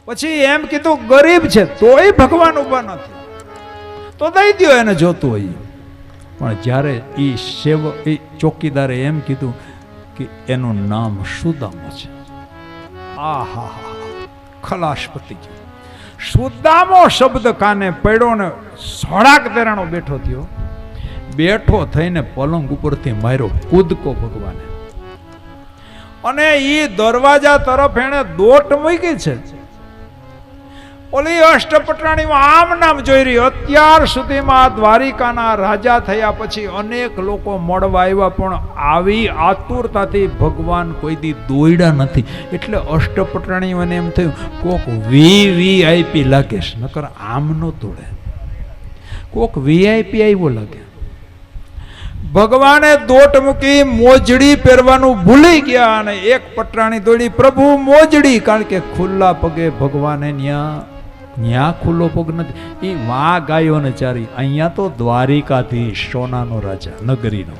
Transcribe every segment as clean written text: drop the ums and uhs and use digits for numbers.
પછી એમ કીધું ગરીબ છે તોય ભગવાન ઉભા નથી, તો દઈ દ્યો એને જોતું હોય. પણ જ્યારે એ ચોકીદારે એમ કીધું કે એનું નામ સુદામો છે, આહા ખલાસ પતી ગયો. સુદામો શબ્દ કાને પડ્યો ને સોળાક તેરાણો બેઠો થયો. બેઠો થઈને પલંગ ઉપરથી માર્યો કૂદકો ભગવાને, અને ઈ દરવાજા તરફ એને દોટ મૂકી છે. ઓલી અષ્ટપટરાણીમાં આમ નામ જોઈ રહી. અત્યાર સુધીમાં દ્વારિકાના રાજા થયા પછી અનેક લોકો મળવા આવ્યા, પણ આવી આતુરતાથી ભગવાન કોઈ દી દોડ્યા નથી. એટલે અષ્ટપટરાણીઓને એમ થયું કોક વીઆઈપી લાગે છે, નકર આમ નો તોડે, કોક વીઆઈપી આવ્યો લાગે. ભગવાને દોટ મૂકી, મોજડી પહેરવાનું ભૂલી ગયા, અને એક પટરાણી દોડી પ્રભુ મોજડી, કારણ કે ખુલ્લા પગે ભગવાને ન્યા ખુલ્લો પગ નથી. એ માં ગાયો ને ચારી. અહીંયા તો દ્વારિકાધીશ, સોનાનો રાજા, નગરીનો.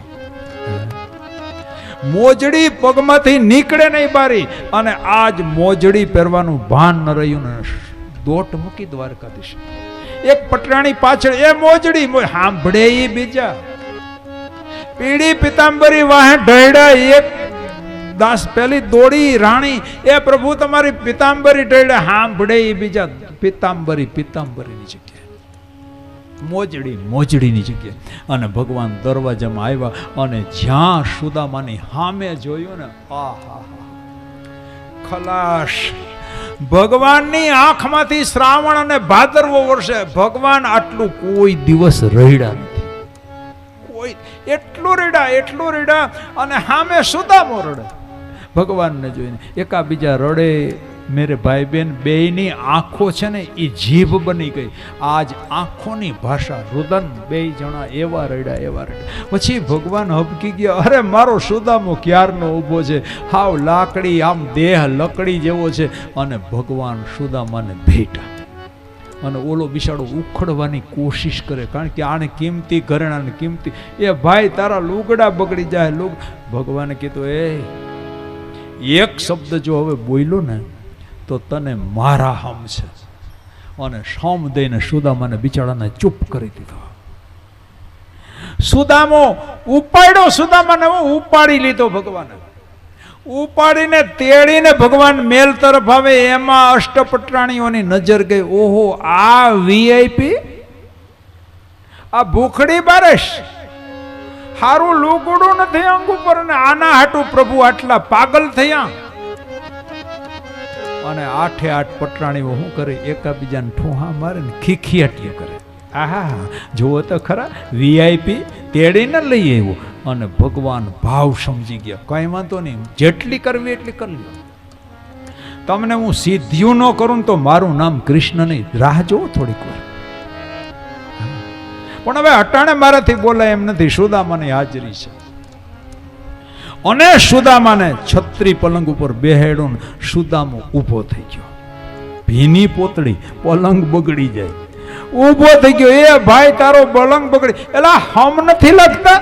મોજડી પગમાંથી નીકળે નહીં બારી, અને આજ મોજડી પહેરવાનું ભાન ન રહ્યું ને દોટ મૂકી દ્વારકાધીશ. એક પટરાણી પાછળ એ મોજડી સાંભળે એ બીજા પીળી પિતાંબરી વાહે ઢળ્યા. એક દાસ પેલી દોડી રાણી, એ પ્રભુ તમારી પિતાંબરી ઢળ્યા. સાંભળે એ બીજા પિતાંબરીની જગ્યાએ મોજડીની જગ્યાએ. અને ભગવાન દરવાજામાં આવ્યા, અને જ્યાં સુદામાની સામે જોયું ને, આહા ખલાસ. ભગવાનની આંખમાંથી શ્રાવણ અને ભાદરવો વર્ષે ભગવાન આટલું કોઈ દિવસ રડ્યા નથી. કોઈ એટલું રડ્યા, અને સામે સુદામો રડે ભગવાનને જોઈને. એકાબીજા રડે. મેરે ભાઈ બહેન બેયની આંખો છે ને એ જીભ બની ગઈ. આજ આંખોની ભાષા રુદન. બે જણા એવા રડ્યા. પછી ભગવાન હબકી ગયા, અરે મારો સુદામો ક્યારનો ઊભો છે, હાવ લાકડી, આમ દેહ લકડી જેવો છે. અને ભગવાન સુદામાને ભેટા, અને ઓલો બિચારો ઉખડવાની કોશિશ કરે, કારણ કે આને કિંમતી ઘરેણાને કિંમતી. એ ભાઈ તારા લુગડા બગડી જાય. ભગવાને કીધું એક શબ્દ જો હવે બોલ્યો ને તો તને મારા હમ છે. અને સમ દઈને સુદામાને બિચારાને ચૂપ કરી દીધો. સુદામો ઉપાડ્યો, સુદામાને ઉપાડી લીધો ભગવાને. ઉપાડીને તેડીને ભગવાન મેલ તરફ આવે, એમાં અષ્ટપટરાણીઓની નજર ગઈ. ઓહો, આ વીઆઈપી, આ ભૂખડી બારસ, હારું લુગડું નથી અંગ ઉપર, ને આના હાટું પ્રભુ આટલા પાગલ થયા. અને 8 પટરાણીઓ શું કરે, એકાબીજાને ઠોહા મારે ને ખીખિયાટીઓ કરે. આહા, જુઓ તો ખરા, વીઆઈપી તેડીને લઈ આવ્યો. અને ભગવાન ભાવ સમજી ગયા, કઈ વાંધો નહીં, જેટલી કરવી એટલી કરી લો. તમને હું સિદ્ધિયું ન કરું તો મારું નામ કૃષ્ણ નહીં. રાહ જોવો થોડીક વાર. પણ હવે અટાણે મારાથી બોલાય એમ નથી. સુદામાની હાજરી છે. અને સુદામાને છત્રી પલંગ ઉપર બેહાડ્યો ને સુદામો ઊભો થઈ ગયો. ભીની પોતળી, પલંગ બગડી જાય. ઊભો થઈ ગયો. એ ભાઈ તારો પલંગ બગડી, એલા હમ નથી લાગતા?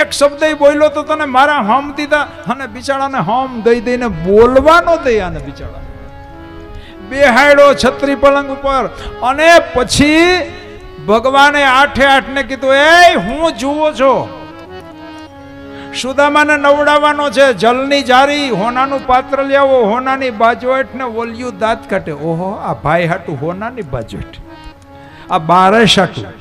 એક શબ્દ બોલ્યો તો તને મારા હમ દીધા. અને બિચારાને હમ દઈને બોલવાનો દે. આને બિચારા બેહાડ્યો છત્રી પલંગ ઉપર. અને પછી ભગવાને 8 ને કીધું, એ હું જુઓ છો, સુદામાને નવડાવવાનો છે. જલની જારી, હોનાનું પાત્ર લેવો, હોનાની બાજોટ ને ઓલિયું દાંત કાઢે. ઓહો, આ ભાઈ હાટું હોનાની બાજોટ, આ બારસ હાટું.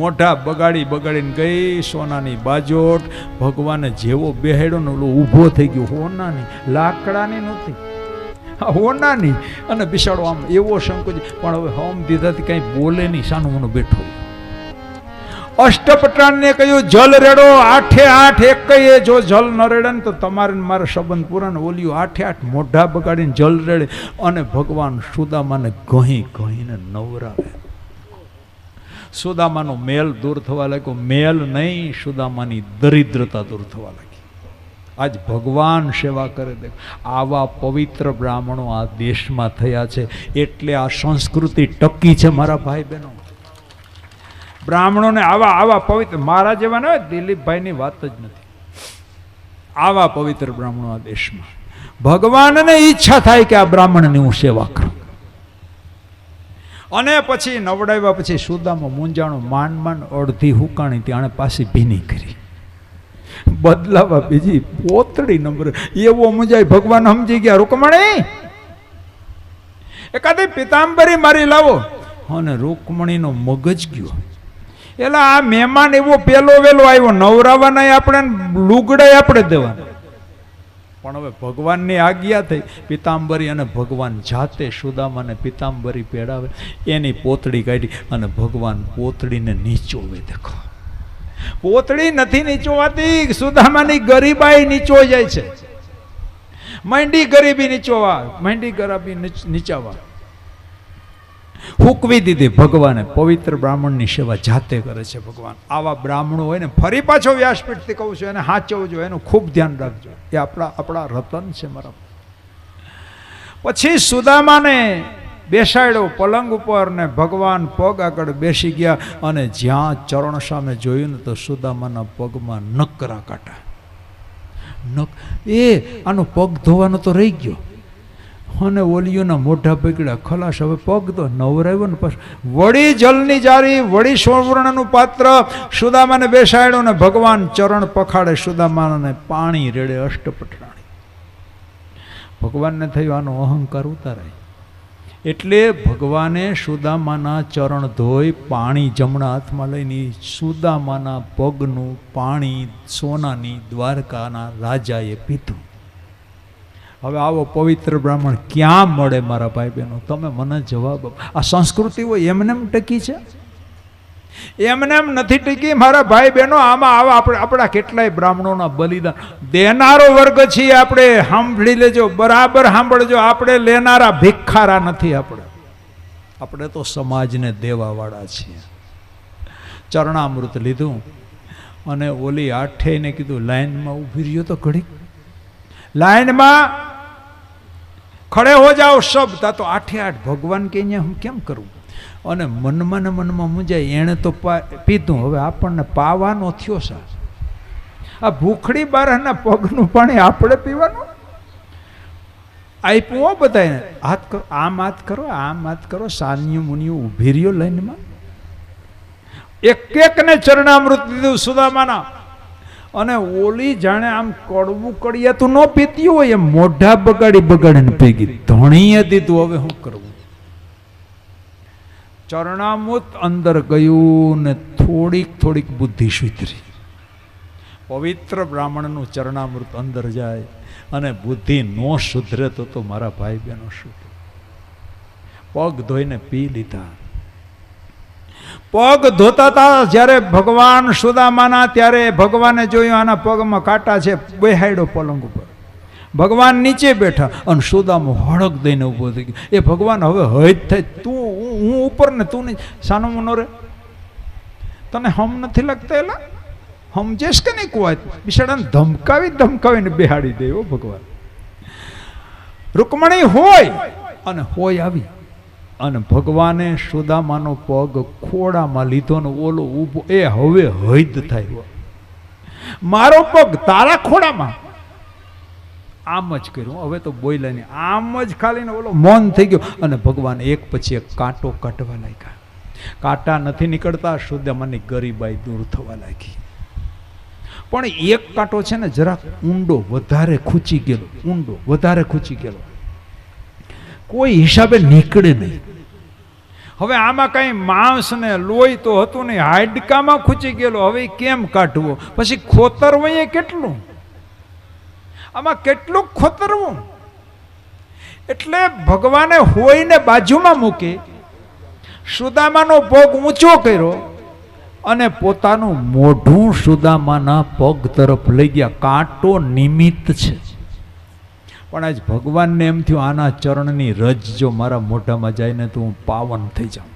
મોઢા બગાડીને ગઈ સોનાની બાજોટ. ભગવાને જેવો બેહાડ્યો ને ઓલો ઊભો થઈ ગયો. હોનાની, લાકડાની નથી, હોનાની. અને બિચારો આમ એવો શંકોચ, પણ હવે હોમ દીધાથી કઈ બોલે નહીં, સાનું મને બેઠો. અષ્ટપટરાણને કહ્યું, જલ રેડો. 8 એકય, જો જલ ન રેડે ને તો તમારે મારે સંબંધ પૂરા. ને ઓલિયું 8 મોઢા બગાડીને જલ રેડે. અને ભગવાન સુદામાને ઘહીને નવરાવે. સુદામાનો મેલ દૂર થવા લાગ્યો. મેલ નહીં, સુદામાની દરિદ્રતા દૂર થવા લાગી. આજ ભગવાન સેવા કરે. આવા પવિત્ર બ્રાહ્મણો આ દેશમાં થયા છે, એટલે આ સંસ્કૃતિ ટકી છે. મારા ભાઈ બહેનો, બ્રાહ્મણોને આવા પવિત્ર, મારા જેવા ને દિલીપભાઈની વાત જ નથી. આવા પવિત્ર બ્રાહ્મણો આ દેશમાં. ભગવાનને ઈચ્છા થાય કે આ બ્રાહ્મણની હું સેવા કરું. અને પછી નવડાવ્યા પછી સુદામાં મૂંઝાણો, માંડ અડધી હુકાણી ત્યાં પાછી ભીની કરી, બદલાવા બીજી પોતળી નંબર. એવો મૂંઝાય, ભગવાન સમજી ગયા, રૂકમણી એકાદી પિતાંબરી મારી લાવો. અને રૂકમણીનો મગજ ગયો, એટલે આ મહેમાન એવો પેલો વેલો આવ્યો, નવરાવાના આપણે લુગડાય આપણે દેવાના. પણ હવે ભગવાનની આજ્ઞા થઈ, પિતાંબરી અને ભગવાન જાતે સુદામાને પિતાંબરી પહેરાવે, એની પોતળી કાઢી અને ભગવાન પોતળીને નીચોવે. દેખો, પોતળી નથી નીચોવાતી, સુદામાની ગરીબાઈ નીચો જાય છે. માંડી ગરીબી નીચોવા, માંડી ગરીબી નીચાવા હુકવી દીધી ભગવાને. પવિત્ર બ્રાહ્મણની સેવા જાતે કરે છે ભગવાન. આવા બ્રાહ્મણો હોય ને, ફરી પાછો વ્યાસપીઠથી કહું છું, એને સાચવવું જોઈએ, એનું ખૂબ ધ્યાન રાખજો. એ આપણા રતન છે મારા. પછી સુદામાને બેસાડ્યો પલંગ ઉપર ને ભગવાન પગ આગળ બેસી ગયા. અને જ્યાં ચરણ સામે જોયું ને તો સુદામાના પગમાં નકરા કાંટા. આનો પગ ધોવાનો તો રહી ગયો, અને ઓલિયોના મોઢા પકડ્યા, ખલાસ. હવે પગ તો નવરાવ્યો ને પછી વળી જલની જારી, વળી સુવર્ણનું પાત્ર સુદામાને બેસાડ્યો ને ભગવાન ચરણ પખાડે, સુદામાને પાણી રેડે અષ્ટપટરાણી. ભગવાનને થયું આનો અહંકાર ઉતારાય, એટલે ભગવાને સુદામાના ચરણ ધોઈ પાણી જમણા હાથમાં લઈને સુદામાના પગનું પાણી સોનાની દ્વારકાના રાજાએ પીધું. હવે આવો પવિત્ર બ્રાહ્મણ ક્યાં મળે મારા ભાઈ બહેનો? તમે મને જવાબ. આ સંસ્કૃતિઓ એમને ટકી છે? એમને એમ નથી ટકી મારા ભાઈ બહેનો. આમાં આવા આપણા કેટલાય બ્રાહ્મણોના બલિદાન દેનારો વર્ગ છીએ આપણે. સાંભળી લેજો, બરાબર સાંભળજો. આપણે લેનારા ભિખારા નથી. આપણે તો સમાજને દેવાવાળા છીએ. ચરણામૃત લીધું અને ઓલી આઠેને કીધું લાઈનમાં ઊભી રહ્યો તો ઘડીક, લાઈનમાં ખડે હો જાઓ સબ. તા તો 8 ભગવાન કે અહીંયા હું કેમ કરું? અને મનમાં ને મનમાં મૂંઝાય. એણે તો પીધું, હવે આપણને પાવાનો થયો છે. આ ભૂખડી બારના પગનું પાણી આપણે પીવાનું આપ્યું હો બધાને. હાથ કરો, આમ હાથ કરો, આમ હાથ કરો. સાનિયું મુનિયું ઊભી રહ્યો લાઈનમાં, એક ને ચરણામૃત દીધું સુદામાના. અને ઓલી જાણે આમ કડવું કડિયાતું ન પીતી હોય એમ મોઢા બગાડીને પી ધણીએ દીધું. હવે શું કરવું? ચરણામૃત અંદર ગયું ને થોડીક બુદ્ધિ સુધરી. પવિત્ર બ્રાહ્મણનું ચરણામૃત અંદર જાય અને બુદ્ધિ નો સુધરે તો મારા ભાઈ બહેનો શું? પગ ધોઈને પી લીધા. પગ ધોતા હતા જ્યારે ભગવાન સુદામાના, ત્યારે ભગવાને જોયું આના પગમાં કાંટા છે. બેહાડ્યો પલંગ ઉપર, ભગવાન નીચે બેઠા અને સુદામો હળક દઈને ઊભો થઈ ગયો. એ ભગવાન હવે હજ થાય, તું હું ઉપર ને તું નહીં, સાનો મનો રે, તને હમ નથી લાગતા? એલા સમજેશ કે નહીં? કોઈ બિચારાને ધમકાવીને બેહાડી દે ભગવાન. રૂકમણી હોય આવી અને ભગવાને સુદામાનો પગ ખોડામાં લીધો ને ઓલો ઊભો. એ હવે હૈદ થાય, મારો પગ તારા ખોડામાં. આમ જ કર્યું. હવે તો બોલ્યા નહીં, આમ જ ખાલી ને ઓલો મૌન થઈ ગયો. અને ભગવાન એક પછી એક કાંટો કાઢવા લાગ્યા. કાંટા નથી નીકળતા, સુદામાની ગરીબાઈ દૂર થવા લાગી. પણ એક કાંટો છે ને જરાક ઊંડો વધારે ખૂંચી ગયેલો, કોઈ હિસાબે નીકળે નહીં. હવે આમાં કઈ માંસ ને લોહી તો હતું નહીં, હાડકામાં ખૂંચી ગયેલો. હવે કેમ કાઢવો? પછી ખોતરવું એ કેટલું? આમાં કેટલું ખોતરવું? એટલે ભગવાને હોઈને બાજુમાં મૂકી, સુદામાનો પગ ઊંચો કર્યો અને પોતાનું મોઢું સુદામાના પગ તરફ લઈ ગયા. કાંટો નિમિત્ત છે, પણ આજ ભગવાનને એમ થયું આના ચરણની રજ જો મારા મોઢામાં જાય ને તો હું પાવન થઈ જાઉં.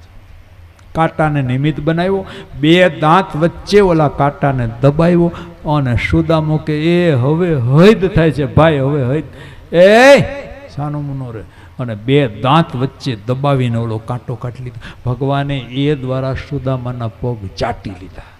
કાંટાને નિમિત્ત બનાવ્યો, 2 દાંત વચ્ચે ઓલા કાંટાને દબાવ્યો અને સુદામો કે એ હવે હૈદ થાય છે ભાઈ, હવે હૈદ. એ સાનો મુનો રે. અને 2 દાંત વચ્ચે દબાવીને ઓલો કાંટો કાઢી લીધો. ભગવાને એ દ્વારા સુદામાના પગ ચાટી લીધા.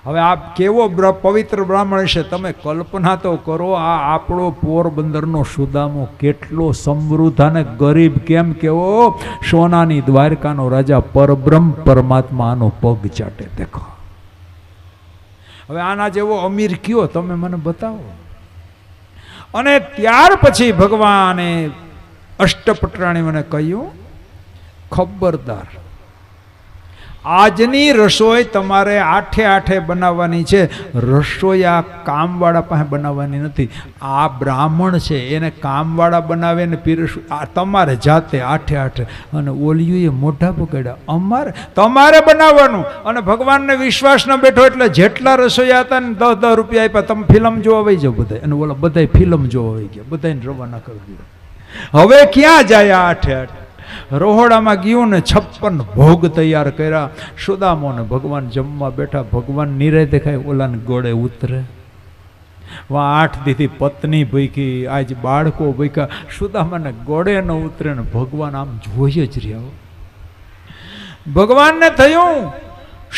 હવે આ કેવો પવિત્ર બ્રાહ્મણ છે, તમે કલ્પના તો કરો. આ આપણો પોરબંદરનો સુદામો કેટલો સમૃદ્ધ અને ગરીબ, કેમ કેવો સોનાની દ્વારકાનો રાજા પરબ્રહ્મ પરમાત્મા આનો પગ ચાટે. દેખો હવે આના જેવો અમીર કયો તમે મને બતાવો. અને ત્યાર પછી ભગવાને અષ્ટપટરાણી મને કહ્યું, ખબરદાર, આજની રસોઈ તમારે આઠે આઠે બનાવવાની છે. રસોઈ આ કામવાળા પાસે બનાવવાની નથી. આ બ્રાહ્મણ છે એને કામવાળા બનાવે ને પીરસું આ તમારે જાતે આઠે આઠે. અને ઓલિયુએ મોઢા પકડ્યા, અમારે તમારે બનાવવાનું. અને ભગવાનને વિશ્વાસ ન બેઠો એટલે જેટલા રસોઈયા હતા ને 10-10 રૂપિયા આપ્યા, તમે ફિલ્મ જોવા વહી જાઓ બધા. અને ઓલા બધા ફિલ્મ જોવા વહી ગયા, બધાને રવાના કરી દીધા. હવે ક્યાં જાય આઠે આઠે? રોહડામાં ગયું ને 56 ભોગ તૈયાર કર્યા. સુદામો ને ભગવાન જમવા બેઠા. ભગવાન નિરાતે ખાય, ઓલાને ગોળે ઉતરે. વા 8 દીથી પત્ની ભૂકી, આજ બાળકો ભૂક્યા. સુદામાને ગોળે ન ઉતરે ને ભગવાન આમ જોઈ જ રહ્યા. ભગવાનને થયું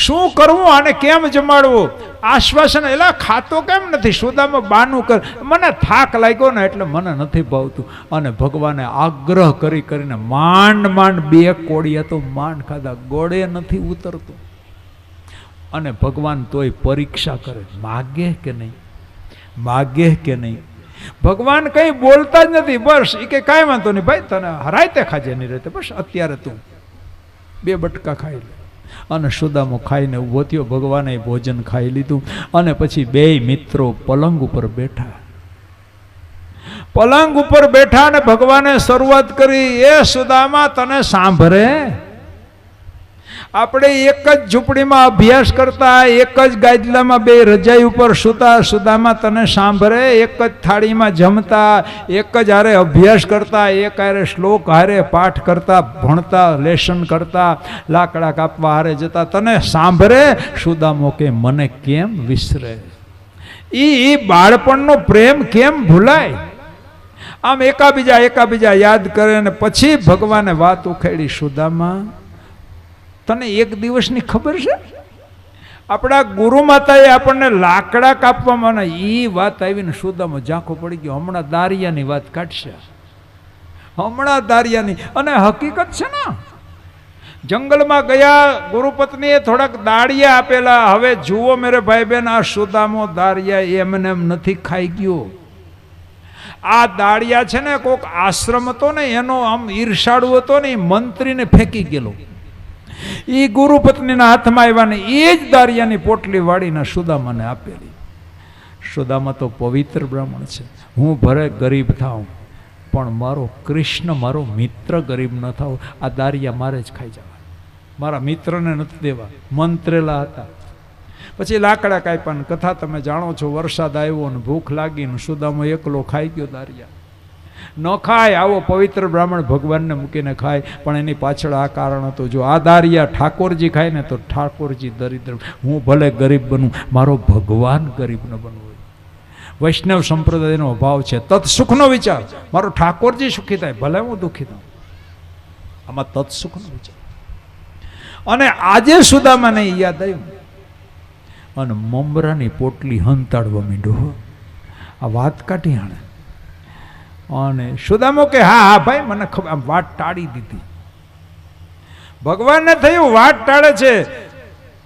શું કરવું, આને કેમ જમાડવું? આશ્વાસન, એલા ખાતો કેમ નથી? સુદામા બાનું કર, મને થાક લાગ્યો ને એટલે મને નથી ભાવતું. અને ભગવાને આગ્રહ કરી કરીને માંડ 2 કોડિયા તો માંડ ખાધા, ગોળે નથી ઉતરતું. અને ભગવાન તોય પરીક્ષા કરે, માગે કે નહીં, માગે કે નહીં. ભગવાન કંઈ બોલતા જ નથી. બસ એ કે કાંઈ વાંધો નહીં ભાઈ, તને હરાયતે ખાજે નહીં રહેતે, બસ અત્યારે તું 2 બટકા ખાઈ લે. અને સુદામો ખાઈને ઊભો થયો. ભગવાને ભોજન ખાઈ લીધું. અને પછી 2 મિત્રો પલંગ ઉપર બેઠા. પલંગ ઉપર બેઠા અને ભગવાને શરૂઆત કરી, એ સુદામા તને સાંભળે? આપણે એક જ ઝૂંપડીમાં અભ્યાસ કરતા, એક જ ગાદલામાં 2 રજાઈ ઉપર સૂતા. સુદામા તને સાંભળે? એક જ થાળીમાં જમતા, એક જ હારે અભ્યાસ કરતા, એક હારે શ્લોક હારે પાઠ કરતા, ભણતા, લેસન કરતા, લાકડા કાપવા હારે જતા. તને સાંભળે? સુદામો કે મને કેમ વિસરે? ઈ બાળપણનો પ્રેમ કેમ ભૂલાય? આમ એકાબીજા યાદ કરે. અને પછી ભગવાને વાત ઉખેડી, સુદામા તને એક દિવસની ખબર છે? આપણા ગુરુ માતાએ આપણને લાકડા કાપવામાં, એ વાત આવીને સુદામા ઝાંખો પડી ગયો. હમણાં દારિયાની વાત કાઢશે, હમણાં દારિયાની. અને હકીકત છે ને, જંગલમાં ગયા, ગુરુપત્નીએ થોડાક દાળિયા આપેલા. હવે જુઓ મેરે ભાઈ બહેન, આ સુદામો દાળિયા એમને એમ નથી ખાઈ ગયો. આ દાળિયા છે ને, કોઈક આશ્રમ હતો ને એનો આમ ઈર્ષાળુ હતો ને, એ મંત્રીને ફેંકી ગયેલો. એ ગુરુપત્નીના હાથમાં આવ્યા ને એ જ દારિયાની પોટલી વાળીને સુદામાને આપેલી. સુદામા તો પવિત્ર બ્રાહ્મણ છે. હું ભલે ગરીબ થાઉં પણ મારો કૃષ્ણ, મારો મિત્ર ગરીબ ન થાવ. આ દારિયા મારે જ ખાઈ જવા, મારા મિત્રને નથી દેવા. મંત્રેલા હતા. પછી લાકડા કાપ્યા. કથા તમે જાણો છો, વરસાદ આવ્યો ને ભૂખ લાગી ને સુદામો એકલો ખાઈ ગયો દારિયા. ન ખાય આવો પવિત્ર બ્રાહ્મણ ભગવાનને મૂકીને ખાય. પણ એની પાછળ આ કારણ હતું, જો આ દારિયા ઠાકોરજી ખાય ને તો ઠાકોરજી દરિદ્ર. હું ભલે ગરીબ બનું, મારો ભગવાન ગરીબ ન બનવું. વૈષ્ણવ સંપ્રદાયનો ભાવ છે, તત્સુખનો વિચાર. મારો ઠાકોરજી સુખી થાય, ભલે હું દુઃખી થાઉં. આમાં તત્સુખનો વિચાર. અને આજે સુદામાને યાદ આવ્યું અને મમરાની પોટલી હંતાડવા માંડ્યો. આ વાત કાઢી આણે. અને સુદામો કે હા ભાઈ મને ખબર, આમ વાત ટાળી દીધી. ભગવાનને થયું વાત ટાળે છે,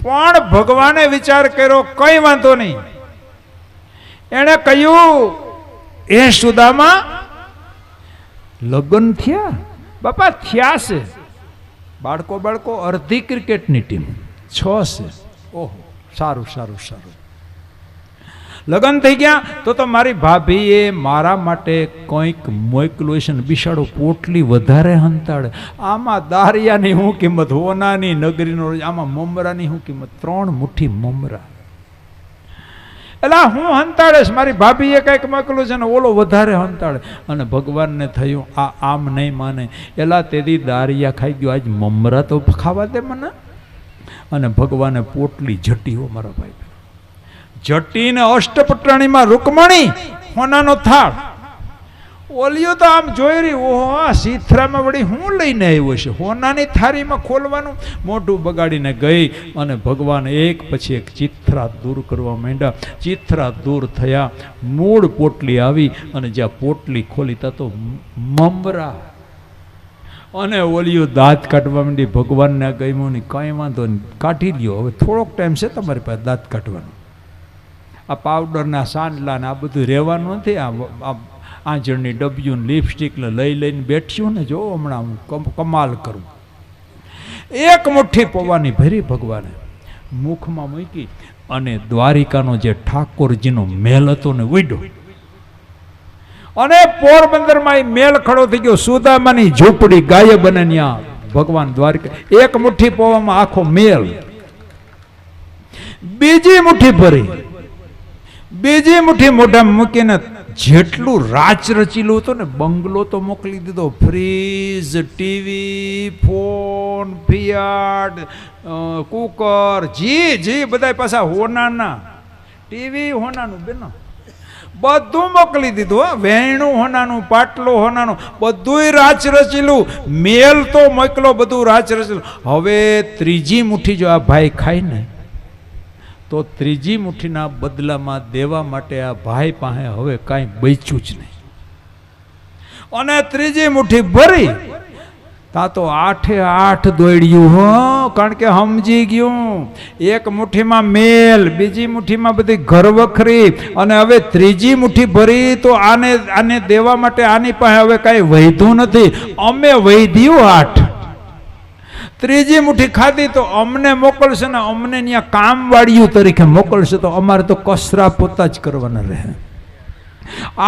પણ ભગવાને વિચાર કર્યો કઈ વાંધો નહીં. એણે કહ્યું, એ સુદામા લગ્ન થયા? બાપા થયા છે. બાળકો અડધી ક્રિકેટની ટીમ 6 છે. ઓહો, સારું. લગ્ન થઈ ગયા તો મારી ભાભીએ મારા માટે કંઈક મોકલું છે ને, બિચારો પોટલી વધારે હંતાડે. આમાં દારિયાની શું કિંમત, હોનાની નગરીનો, આમાં મમરાની શું કિંમત? 3 મુઠ્ઠી મમરા. એલા હું હંતાડેશ, મારી ભાભીએ કંઈક મોકલું છે ને ઓલો વધારે હંતાડે. અને ભગવાનને થયું આ આમ નહીં માને. એલા તેદી દારિયા ખાઈ ગયો, આજ મમરા તો ખાવા દે મને. અને ભગવાને પોટલી જટીઓ મારા ભાઈ, જટીને અષ્ટપટરાણીમાં રૂકમણી, હોનાનો થાળ, ઓલિયો તો આમ જોઈ રહી, ઓહો આ સીથરામાં વળી હું લઈને આવ્યો છે, હોનાની થારીમાં ખોલવાનું, મોઢું બગાડીને ગઈ અને ભગવાન એક પછી એક ચિત્રા દૂર કરવા માંડ્યા. ચિત્રા દૂર થયા, મૂળ પોટલી આવી અને જ્યાં પોટલી ખોલી તા તો મમરા. અને ઓલિયો દાંત કાઢવા માંડી. ભગવાનને ગમ્યું નહીં, કાંઈ વાંધો નહીં, કાઢી લ્યો, હવે થોડોક ટાઈમ છે તમારી પાસે દાંત કાઢવાનો. આ પાવડરના સાંડલા ને આ બધું રહેવાનું નથી. આ આંજણની ડબ્યું લિપસ્ટિક લઈ લઈને બેઠ્યું ને, જો હમણાં હું કમાલ કરું. એક મુઠ્ઠી પૌવાની ભરી ભગવાને મુખમાં મૂકી અને દ્વારિકાનો જે ઠાકોરજીનો મહેલ હતો ને ઉડ્યો. અને પોરબંદરમાં એ મેલ ખડો થઈ ગયો. સુદામાની ઝૂંપડી ગાયબ અને ત્યાં ભગવાન દ્વારિકા. એક મુઠ્ઠી પૌવામાં આખો મેલ. બીજી મુઠ્ઠી ભરી, બીજી મુઠ્ઠી મોઢામાં મૂકીને જેટલું રાચ રચીલું હતું ને, બંગલો તો મોકલી દીધો. Fridge, TV, phone, Fiat, cooker, જી બધા પાછા હોનાના. ટીવી હોનાનું બેનો, બધું મોકલી દીધું. વેણું હોનાનું, પાટલો હોનાનું, બધું રાચ રચેલું. મેલ તો મોકલો, બધું રાચ રચેલું. હવે ત્રીજી મુઠ્ઠી જો આ ભાઈ ખાય ને, તો ત્રીજી મુઠ્ઠીના બદલામાં દેવા માટે આ ભાઈ પાસે હવે કાંઈ બચ્યું જ નહીં. અને ત્રીજી મુઠ્ઠી ભરી તા તો 8 દોડ્યું. હો, કારણ કે સમજી ગયું, એક મુઠ્ઠીમાં મેલ, બીજી મુઠ્ઠીમાં બધી ઘરવખરી, અને હવે ત્રીજી મુઠ્ઠી ભરી તો આને દેવા માટે આની પાસે હવે કાંઈ વૈધું નથી. અમે વૈધ્યું 8. ત્રીજી મુઠ્ઠી ખાધી તો અમને મોકલશે ને, અમને ત્યાં કામવાળીઓ તરીકે મોકલશે, તો અમારે તો કસરા પોતા જ કરવાના રહે.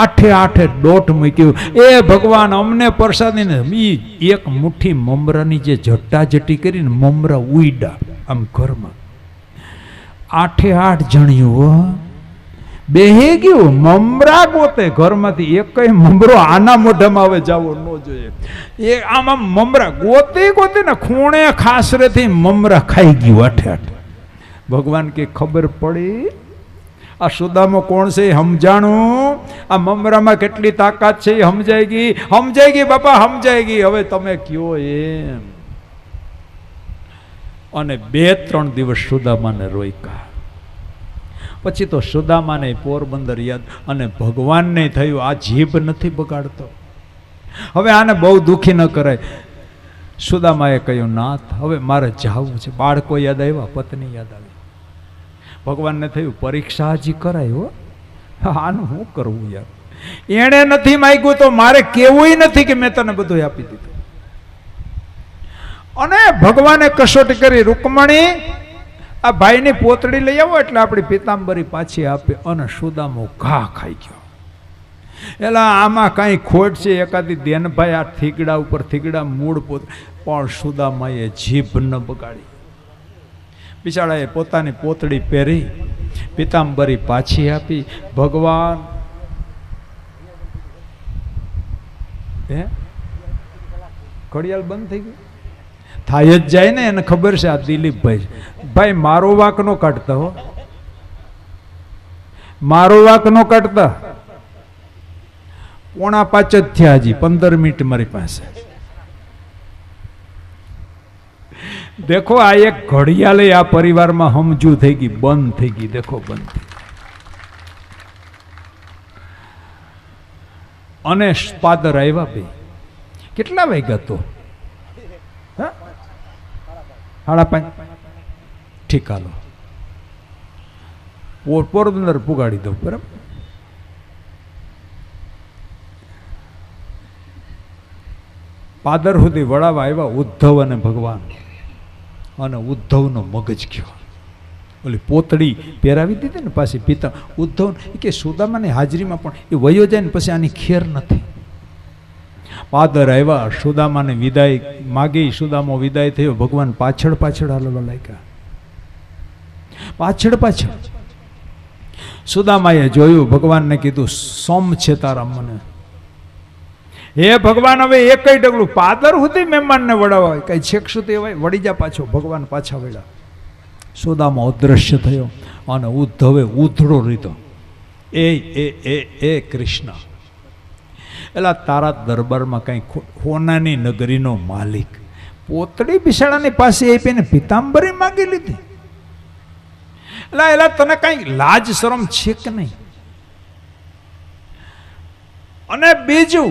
8 દોટ મૂક્યું. એ ભગવાન અમને પ્રસાદીને એક મુઠ્ઠી મમરાની જે જટાજટી કરીને મમરા ઉઈડા આમ ઘરમાં. 8 જણ્યું બેહી ગયું. મમરા ગોતે ઘરમાંથી એક મમરો આના મોઢામાં હવે જવો ન જોઈએ. એ આમાં મમરા ગોતે ને ખૂણે ખાસરેથી મમરા ખાઈ ગયું 8. ભગવાન કે ખબર પડી આ સુદામો કોણ છે સમજાણું. આ મમરામાં કેટલી તાકાત છે એ સમજાઈ ગઈ બાપા, સમજાઈ ગઈ. હવે તમે કયો એમ. અને 2-3 દિવસ સુદામાને રોક્યા. પછી તો સુદામાને પોરબંદર યાદ, અને ભગવાનને થયું આ જીભ નથી બગાડતો, હવે આને બહુ દુઃખી ન કરાય. સુદામાએ કહ્યું, નાથ હવે મારે જાવું છે. બાળકો યાદ આવ્યા, પત્ની યાદ આવી. ભગવાનને થયું પરીક્ષા હજી કરાય. હો, આનું શું કરવું યાર. એણે નથી માંગ્યું તો મારે કેવું નથી કે મેં તને બધું આપી દીધું. અને ભગવાને કસોટી કરી. રૂકમણી, આ ભાઈની પોતડી લઈ આવો એટલે આપણી પીતાંબરી પાછી આપે. અને સુદામો ઘા ખાઈ ગયો. એલા આમાં કાંઈ ખોટ છે, એકાદી દેનભાઈ આ થીગડા ઉપર થીગડા મૂળ પોત. પણ સુદામાએ જીભ ન બગાડી. બિચારાએ પોતાની પોતડી પહેરી, પીતાંબરી પાછી આપી. ભગવાન ઘડિયાળ બંધ થઈ ગઈ. થાય જ જાય ને, એને ખબર છે આ દિલીપભાઈ મારો વાક નો કાઢતા. હો, મારો વાક નો કાઢતા. 4:45 જ થયા, હજી 15 મિનિટ મારી પાસે. દેખો આ એક ઘડિયાળ આ પરિવારમાં સમજુ થઈ ગઈ, બંધ થઈ ગઈ. દેખો બંધ થઈ. અને પાદર આવ્યા ભાઈ. કેટલા વાગ્યા તો? 5:30. ઠીક, હાલો પોરબંદર પુગાડી દો. બરાબર. પાદર સુધી વડાવા આવ્યા ઉદ્ધવ અને ભગવાન. અને ઉદ્ધવનો મગજ ગયો. ઓલી પોતડી પહેરાવી દીધી ને પાછી પિતા. ઉદ્ધવ કે સુદામાની હાજરીમાં પણ એ વયો જાય ને પછી આની ખેર નથી. પાદર આવ્યા, સુદામાને વિદાય માગી. સુદામો વિદાય થયો. ભગવાન પાછળ હાલવા લાગ્યા. પાછળ સુદામાએ જોયું. ભગવાનને કીધું સોમ છે તારા મને. હે ભગવાન, હવે એકય ડગલું પાદર સુધી મહેમાનને વડાવાય, કઈ છેક સુધી વળી જા પાછો. ભગવાન પાછા વળ્યા. સુદામા અદ્રશ્ય થયો અને ઉદ્ધવે ઉધડો લીધો. એ કૃષ્ણ, એટલે તારા દરબારમાં કંઈ હોનાની નગરીનો માલિક પોતળી બિસાડાની પાસે આપીને પિતાંબરી માંગી લીધી. એટલે તને કઈ લાજ શરમ છે કે નહીં? અને બીજું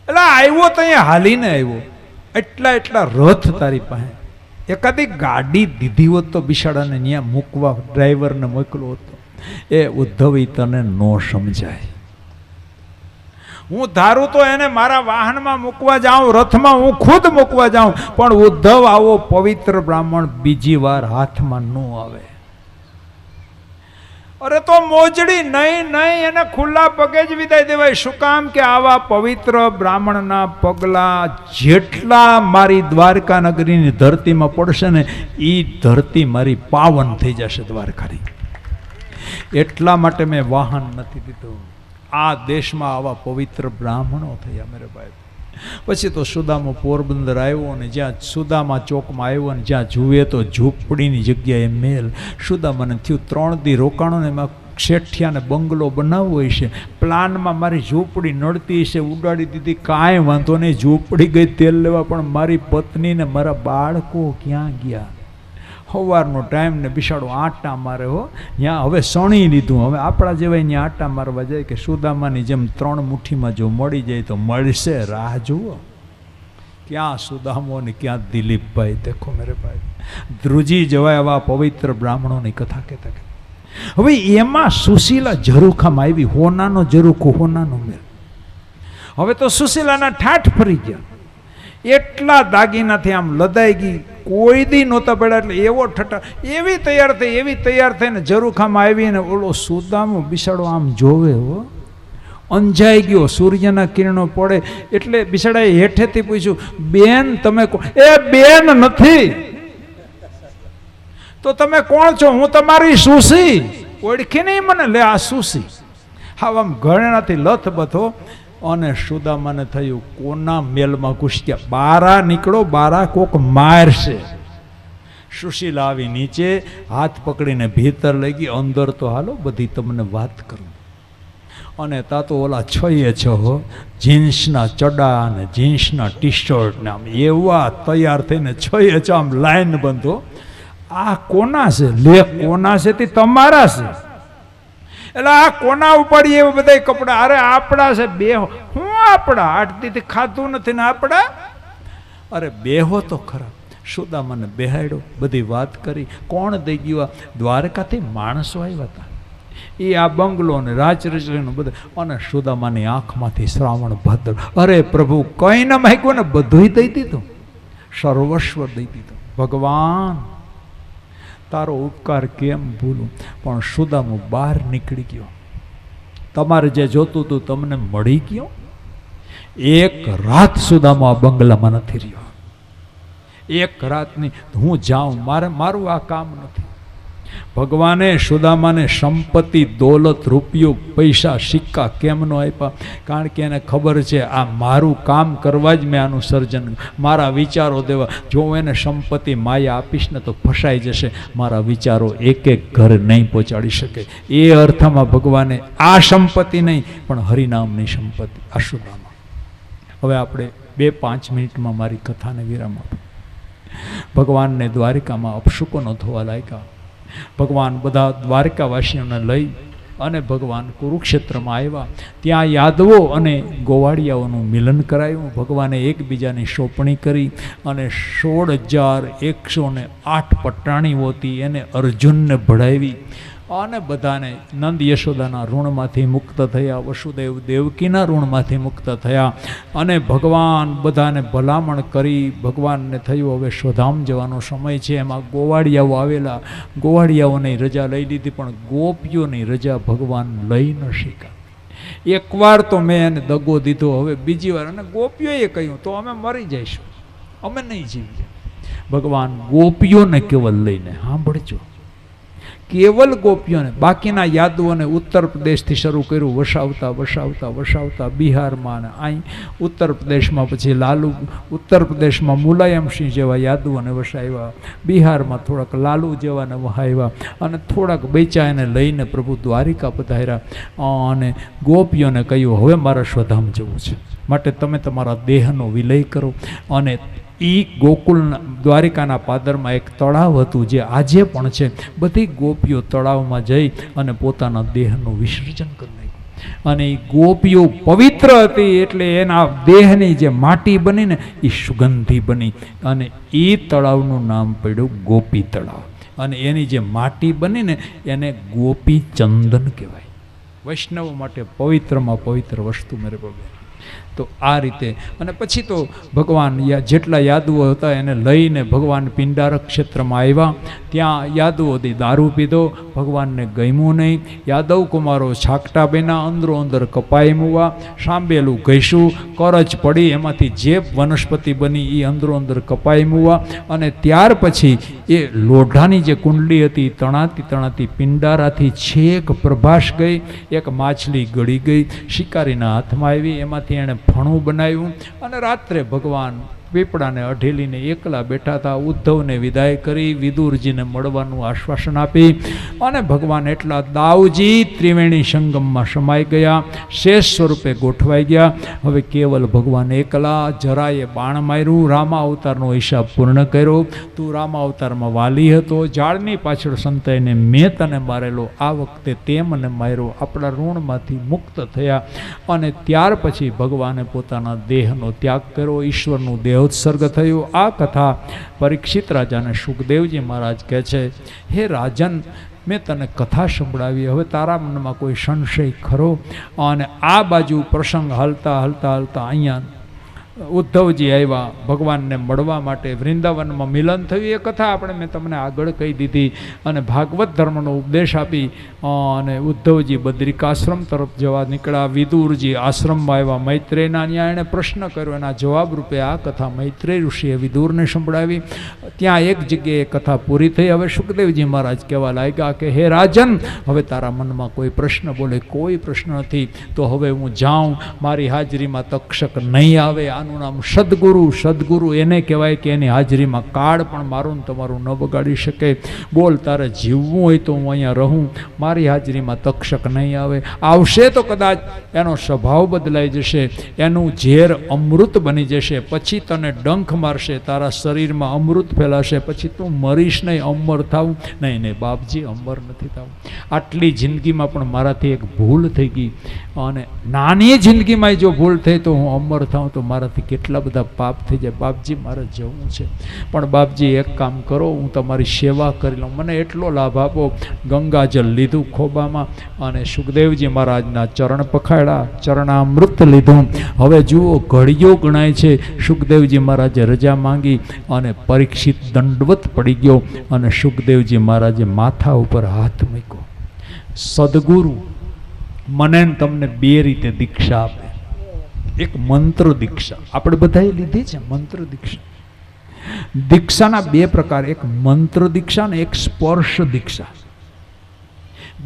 એટલે આવ્યો તો અહીંયા હાલીને આવ્યો, એટલા રથ તારી પાસે, એકાદી ગાડી દીધી હોત તો બિસાડાને ત્યાં મૂકવા ડ્રાઈવરને મોકલો હતો. એ ઉદ્ધવ તને નો સમજાય. હું ધારું તો એને મારા વાહનમાં મૂકવા જાઉં, રથમાં હું ખુદ મૂકવા જાઉં, પણ ઉદ્ધવ આવો પવિત્ર બ્રાહ્મણ બીજી વાર હાથમાં ન આવે. અરે તો મોજડી નહીં એને ખુલ્લા પગે જ વિદાય દેવાય. શું કામ કે આવા પવિત્ર બ્રાહ્મણના પગલા જેટલા મારી દ્વારકા નગરીની ધરતીમાં પડશે ને એ ધરતી મારી પાવન થઈ જશે દ્વારકાની. એટલા માટે મેં વાહન નથી દીધું. આ દેશમાં આવા પવિત્ર બ્રાહ્મણો થયા મેરે ભાઈ. પછી તો સુદામો પોરબંદર આવ્યો, અને જ્યાં સુદામા ચોકમાં આવ્યો, અને જ્યાં જુએ તો ઝૂંપડીની જગ્યાએ મેલ. સુદામાને થયું 3 દી રોકાણો ને એમાં શેઠિયાને બંગલો બનાવવો હશે, પ્લાનમાં મારી ઝૂંપડી નડતી હશે, ઉડાડી દીધી. કાંઈ વાંધો નહીં, ઝૂંપડી ગઈ તેલ લેવા, પણ મારી પત્ની ને મારા બાળકો ક્યાં ગયા? સવારનો ટાઈમ ને બિસાડો આટા મારે હો. ત્યાં હવે સણી લીધું, હવે આપણા જેવા ત્યાં આટા મારવા જાય કે સુદામાની જેમ 3 મુઠ્ઠીમાં જો મળી જાય તો મળશે. રાહ જુઓ, ક્યાં સુદામો ને ક્યાં દિલીપભાઈ. દેખો મેરે ભાઈ, ધ્રુજી જવાય આવા પવિત્ર બ્રાહ્મણોની કથા કહેતા. હવે એમાં સુશીલા ઝરૂખામાં આવી, હોનાનો ઝરૂખો, હોનાનો મેલ. હવે તો સુશીલાના ઠાઠ ફરી ગયા, એટલા દાગીનાથી આમ લદાઈ ગઈ, કોઈ દી નહોતા પડ્યા. એટલે એવો ઠઠા, એવી તૈયાર થઈને ઝરૂખામાં આવીને ઓલો સુદામો બિસાડો આમ જોવે હો, અંજાઈ ગયો. સૂર્યના કિરણો પડે એટલે બિસાડાએ હેઠેથી પૂછ્યું, બેન તમે કોણ? એ બેન નથી તો તમે કોણ છો? હું તમારી સુસી. ઓળખી નહીં મને? લે આ સુસી. હા, આમ ઘરેણાથી લથ બથો. અને સુદામાને થયું કોના મેલમાં ઘૂસ્યા, બારા નીકળો, બારા કોક મારશે. સુશીલા આવી નીચે, હાથ પકડીને ભીતર લઈ ગઈ. અંદર તો હાલો બધી તમને વાત કરું. અને તા તો ઓલા 6 જીન્સના ચડા ને જીન્સના ટી શર્ટ ને આમ એવા તૈયાર થઈને 6 આમ લાઈન બંધો. આ કોના છે? લે કોના છે તે તમારા છે. એટલે આ કોના ઉપાડી એવા બધા કપડા? અરે આપણા છે. બે હું આપણા? આટથી ખાતું નથી ને આપણા? અરે બેહો તો ખરા. સુદામાને બેહાડ્યો, બધી વાત કરી. કોણ દઈ ગયું? દ્વારકાથી માણસો આવ્યા હતા, એ આ બંગલો ને રાચરચીનું બધું. અને સુદામાની આંખમાંથી શ્રાવણ ભાદર. અરે પ્રભુ કઈ ન માગ્યું ને બધું દઈ દીધું, સર્વસ્વ દઈ દીધું. ભગવાન તારો ઉપકાર કેમ ભૂલું? પણ સુદામો બહાર નીકળી ગયો. તમારે જે જોતું હતું તમને મળી ગયો. એક રાત સુદામો આ બંગલામાં નથી રહ્યો. એક રાતની હું જાઉં, મારું આ કામ નથી. ભગવાને સુદામાને સંપત્તિ, દોલત, રૂપિયો, પૈસા, સિક્કા કેમ ન આપ્યા? કારણ કે એને ખબર છે આ મારું કામ કરવા જ મેં આનું સર્જન, મારા વિચારો દેવા. જો હું એને સંપત્તિ માયા આપીશ ને તો ફસાઈ જશે. મારા વિચારો એક ઘર નહીં પહોંચાડી શકે. એ અર્થમાં ભગવાને આ સંપત્તિ નહીં પણ હરિનામની સંપત્તિ આ સુદામા. હવે આપણે 2-5 મિનિટમાં મારી કથાને વિરામ આપો. ભગવાનને દ્વારિકામાં અપશુકનો થવા લાગ્યા. ભગવાન બધા દ્વારકાવાસીઓને લઈ અને ભગવાન કુરુક્ષેત્રમાં આવ્યા. ત્યાં યાદવો અને ગોવાળિયાઓનું મિલન કરાયું. ભગવાને એકબીજાની સોંપણી કરી અને 16,108 પટાણીઓ હતી એને અર્જુનને ભળાવી. અને બધાને નંદ યશોદાના ઋણમાંથી મુક્ત થયા, વસુદેવ દેવકીના ઋણમાંથી મુક્ત થયા. અને ભગવાન બધાને ભલામણ કરી. ભગવાનને થયું હવે સ્વધામ જવાનો સમય છે. એમાં ગોવાળિયાઓ આવેલા, ગોવાળિયાઓની રજા લઈ લીધી, પણ ગોપીઓની રજા ભગવાન લઈ ન શક્યા. એકવાર તો મેં એને દગો દીધો, હવે બીજી વાર. અને ગોપીઓએ કહ્યું તો અમે મરી જઈશું, અમે નહીં જીવીએ. ભગવાન ગોપીઓને કેવલ લઈને સાંભળજો કેવલ ગોપીઓને, બાકીના યાદવોને ઉત્તર પ્રદેશથી શરૂ કર્યું, વસાવતા વસાવતા વસાવતા બિહારમાં, અને અહીં ઉત્તર પ્રદેશમાં પછી લાલુ, ઉત્તર પ્રદેશમાં મુલાયમસિંહ જેવા યાદવોને વસાવ્યા, બિહારમાં થોડાક લાલુ જેવાને વહાવ્યા, અને થોડાક બેચા એને લઈને પ્રભુ દ્વારિકા પધાર્યા અને ગોપીઓને કહ્યું હવે મારા સ્વધામ જવું છે, માટે તમે તમારા દેહનો વિલય કરો. અને એ ગોકુળના દ્વારિકાના પાદરમાં એક તળાવ હતું જે આજે પણ છે. બધી ગોપીઓ તળાવમાં જઈ અને પોતાના દેહનું વિસર્જન કરી નાખ્યું. અને એ ગોપીઓ પવિત્ર હતી એટલે એના દેહની જે માટી બની ને એ સુગંધી બની, અને એ તળાવનું નામ પડ્યું ગોપી તળાવ. અને એની જે માટી બની ને એને ગોપી ચંદન કહેવાય. વૈષ્ણવ માટે પવિત્રમાં પવિત્ર વસ્તુ મેરે બાબા. તો આ રીતે અને પછી તો ભગવાન જેટલા યાદવો હતા એને લઈને ભગવાન પિંડારક ક્ષેત્રમાં આવ્યા. ત્યાં યાદવોથી દારૂ પીધો, ભગવાનને ગમ્યું નહીં. યાદવ કુમારો છાકટા બેના અંદરો અંદર કપાઈ મૂવા, સાંભેલું ઘસ્યું, કરજ પડી, એમાંથી જે વનસ્પતિ બની એ અંદરો અંદર કપાઈ મૂવા. અને ત્યાર પછી એ લોઢાની જે કુંડલી હતી તણાતી તણાતી પિંડારાથી છેક પ્રભાસ ગઈ, એક માછલી ગળી ગઈ, શિકારીના હાથમાં આવી, એમાંથી એણે ફણું બનાવ્યું. અને રાત્રે ભગવાન પીપળાને અઢેલીને એકલા બેઠા હતા. ઉદ્ધવને વિદાય કરી વિદુરજીને મળવાનું આશ્વાસન આપી અને ભગવાન એટલા દાઉજી ત્રિવેણી સંગમમાં સમાઈ ગયા, શેષ સ્વરૂપે ગોઠવાઈ ગયા. હવે કેવલ ભગવાન એકલા. જરાએ બાણ માર્યું, રામા અવતારનો હિસાબ પૂર્ણ કર્યો. તું રામા અવતારમાં વાલી હતો, ઝાડની પાછળ સંતાઈને મેં તને મારેલો, આ વખતે તે મને માર્યો, આપણા ઋણમાંથી મુક્ત થયા. અને ત્યાર પછી ભગવાને પોતાના દેહનો ત્યાગ કર્યો, ઈશ્વરનું દેહ ઉત્સર્ગ થયું. આ કથા પરીક્ષિત રાજાને સુખદેવજી મહારાજ કહે છે, હે રાજન, મેં તને કથા સંભળાવી, હવે તારા મનમાં કોઈ સંશય ખરો? અને આ બાજુ પ્રસંગ હાલતા હાલતા હાલતા અહીંયા ઉદ્ધવજી આવ્યા ભગવાનને મળવા માટે. વૃંદાવનમાં મિલન થયું એ કથા આપણે મેં તમને આગળ કહી દીધી. અને ભાગવત ધર્મનો ઉપદેશ આપી અને ઉદ્ધવજી બદ્રિકાશ્રમ તરફ જવા નીકળ્યા. વિદુરજી આશ્રમમાં આવ્યા, મૈત્રેયના ત્યાં એણે પ્રશ્ન કર્યો, એના જવાબ રૂપે આ કથા મૈત્રેય ઋષિએ વિદુરને સંભળાવી. ત્યાં એક જગ્યાએ કથા પૂરી થઈ. હવે સુખદેવજી મહારાજ કહેવા લાગ્યા કે હે રાજન, હવે તારા મનમાં કોઈ પ્રશ્ન બોલે? કોઈ પ્રશ્ન નથી. તો હવે હું જાઉં, મારી હાજરીમાં તક્ષક નહીં આવે. આનું નામ સદગુરુ. સદગુરુ એને કહેવાય કે એની હાજરીમાં કાળ પણ મારું ને તમારું ન બગાડી શકે. બોલ, તારે જીવવું હોય તો હું અહીંયા રહું, મારી હાજરીમાં તક્ષક નહીં આવે. આવશે તો કદાચ એનો સ્વભાવ બદલાઈ જશે, એનું ઝેર અમૃત બની જશે, પછી તને ડંખ મારશે, તારા શરીરમાં અમૃત ફેલાશે, પછી તું મરીશ નહીં, અમર થાવું નહીં. નહીં બાપજી, અમર નથી થવું. આટલી જિંદગીમાં પણ મારાથી એક ભૂલ થઈ ગઈ, અને નાની જિંદગીમાં જો ભૂલ થઈ તો હું અમર થાઉં તો મારાથી કેટલા બધા પાપ થઈ જાય. બાપજી, મારે જવું છે, પણ બાપજી એક કામ કરો, હું તમારી સેવા કરી લઉં, મને એટલો લાભ આપો. ગંગાજલ લીધું ખોબામાં અને સુખદેવજી મહારાજના ચરણ પખાડ્યા, ચરણામૃત લીધું. હવે જુઓ, ઘડીઓ ગણાય છે. સુખદેવજી મહારાજે રજા માંગી અને પરીક્ષિત દંડવત પડી ગયો અને સુખદેવજી મહારાજે માથા ઉપર હાથ મૂક્યો. સદગુરુ મને તમને બે રીતે દીક્ષા આપે. એક મંત્ર દીક્ષા આપણે બધાએ લીધી છે. મંત્ર દીક્ષા, દીક્ષાના બે પ્રકાર, એક મંત્ર દીક્ષા ને એક સ્પર્શ દીક્ષા.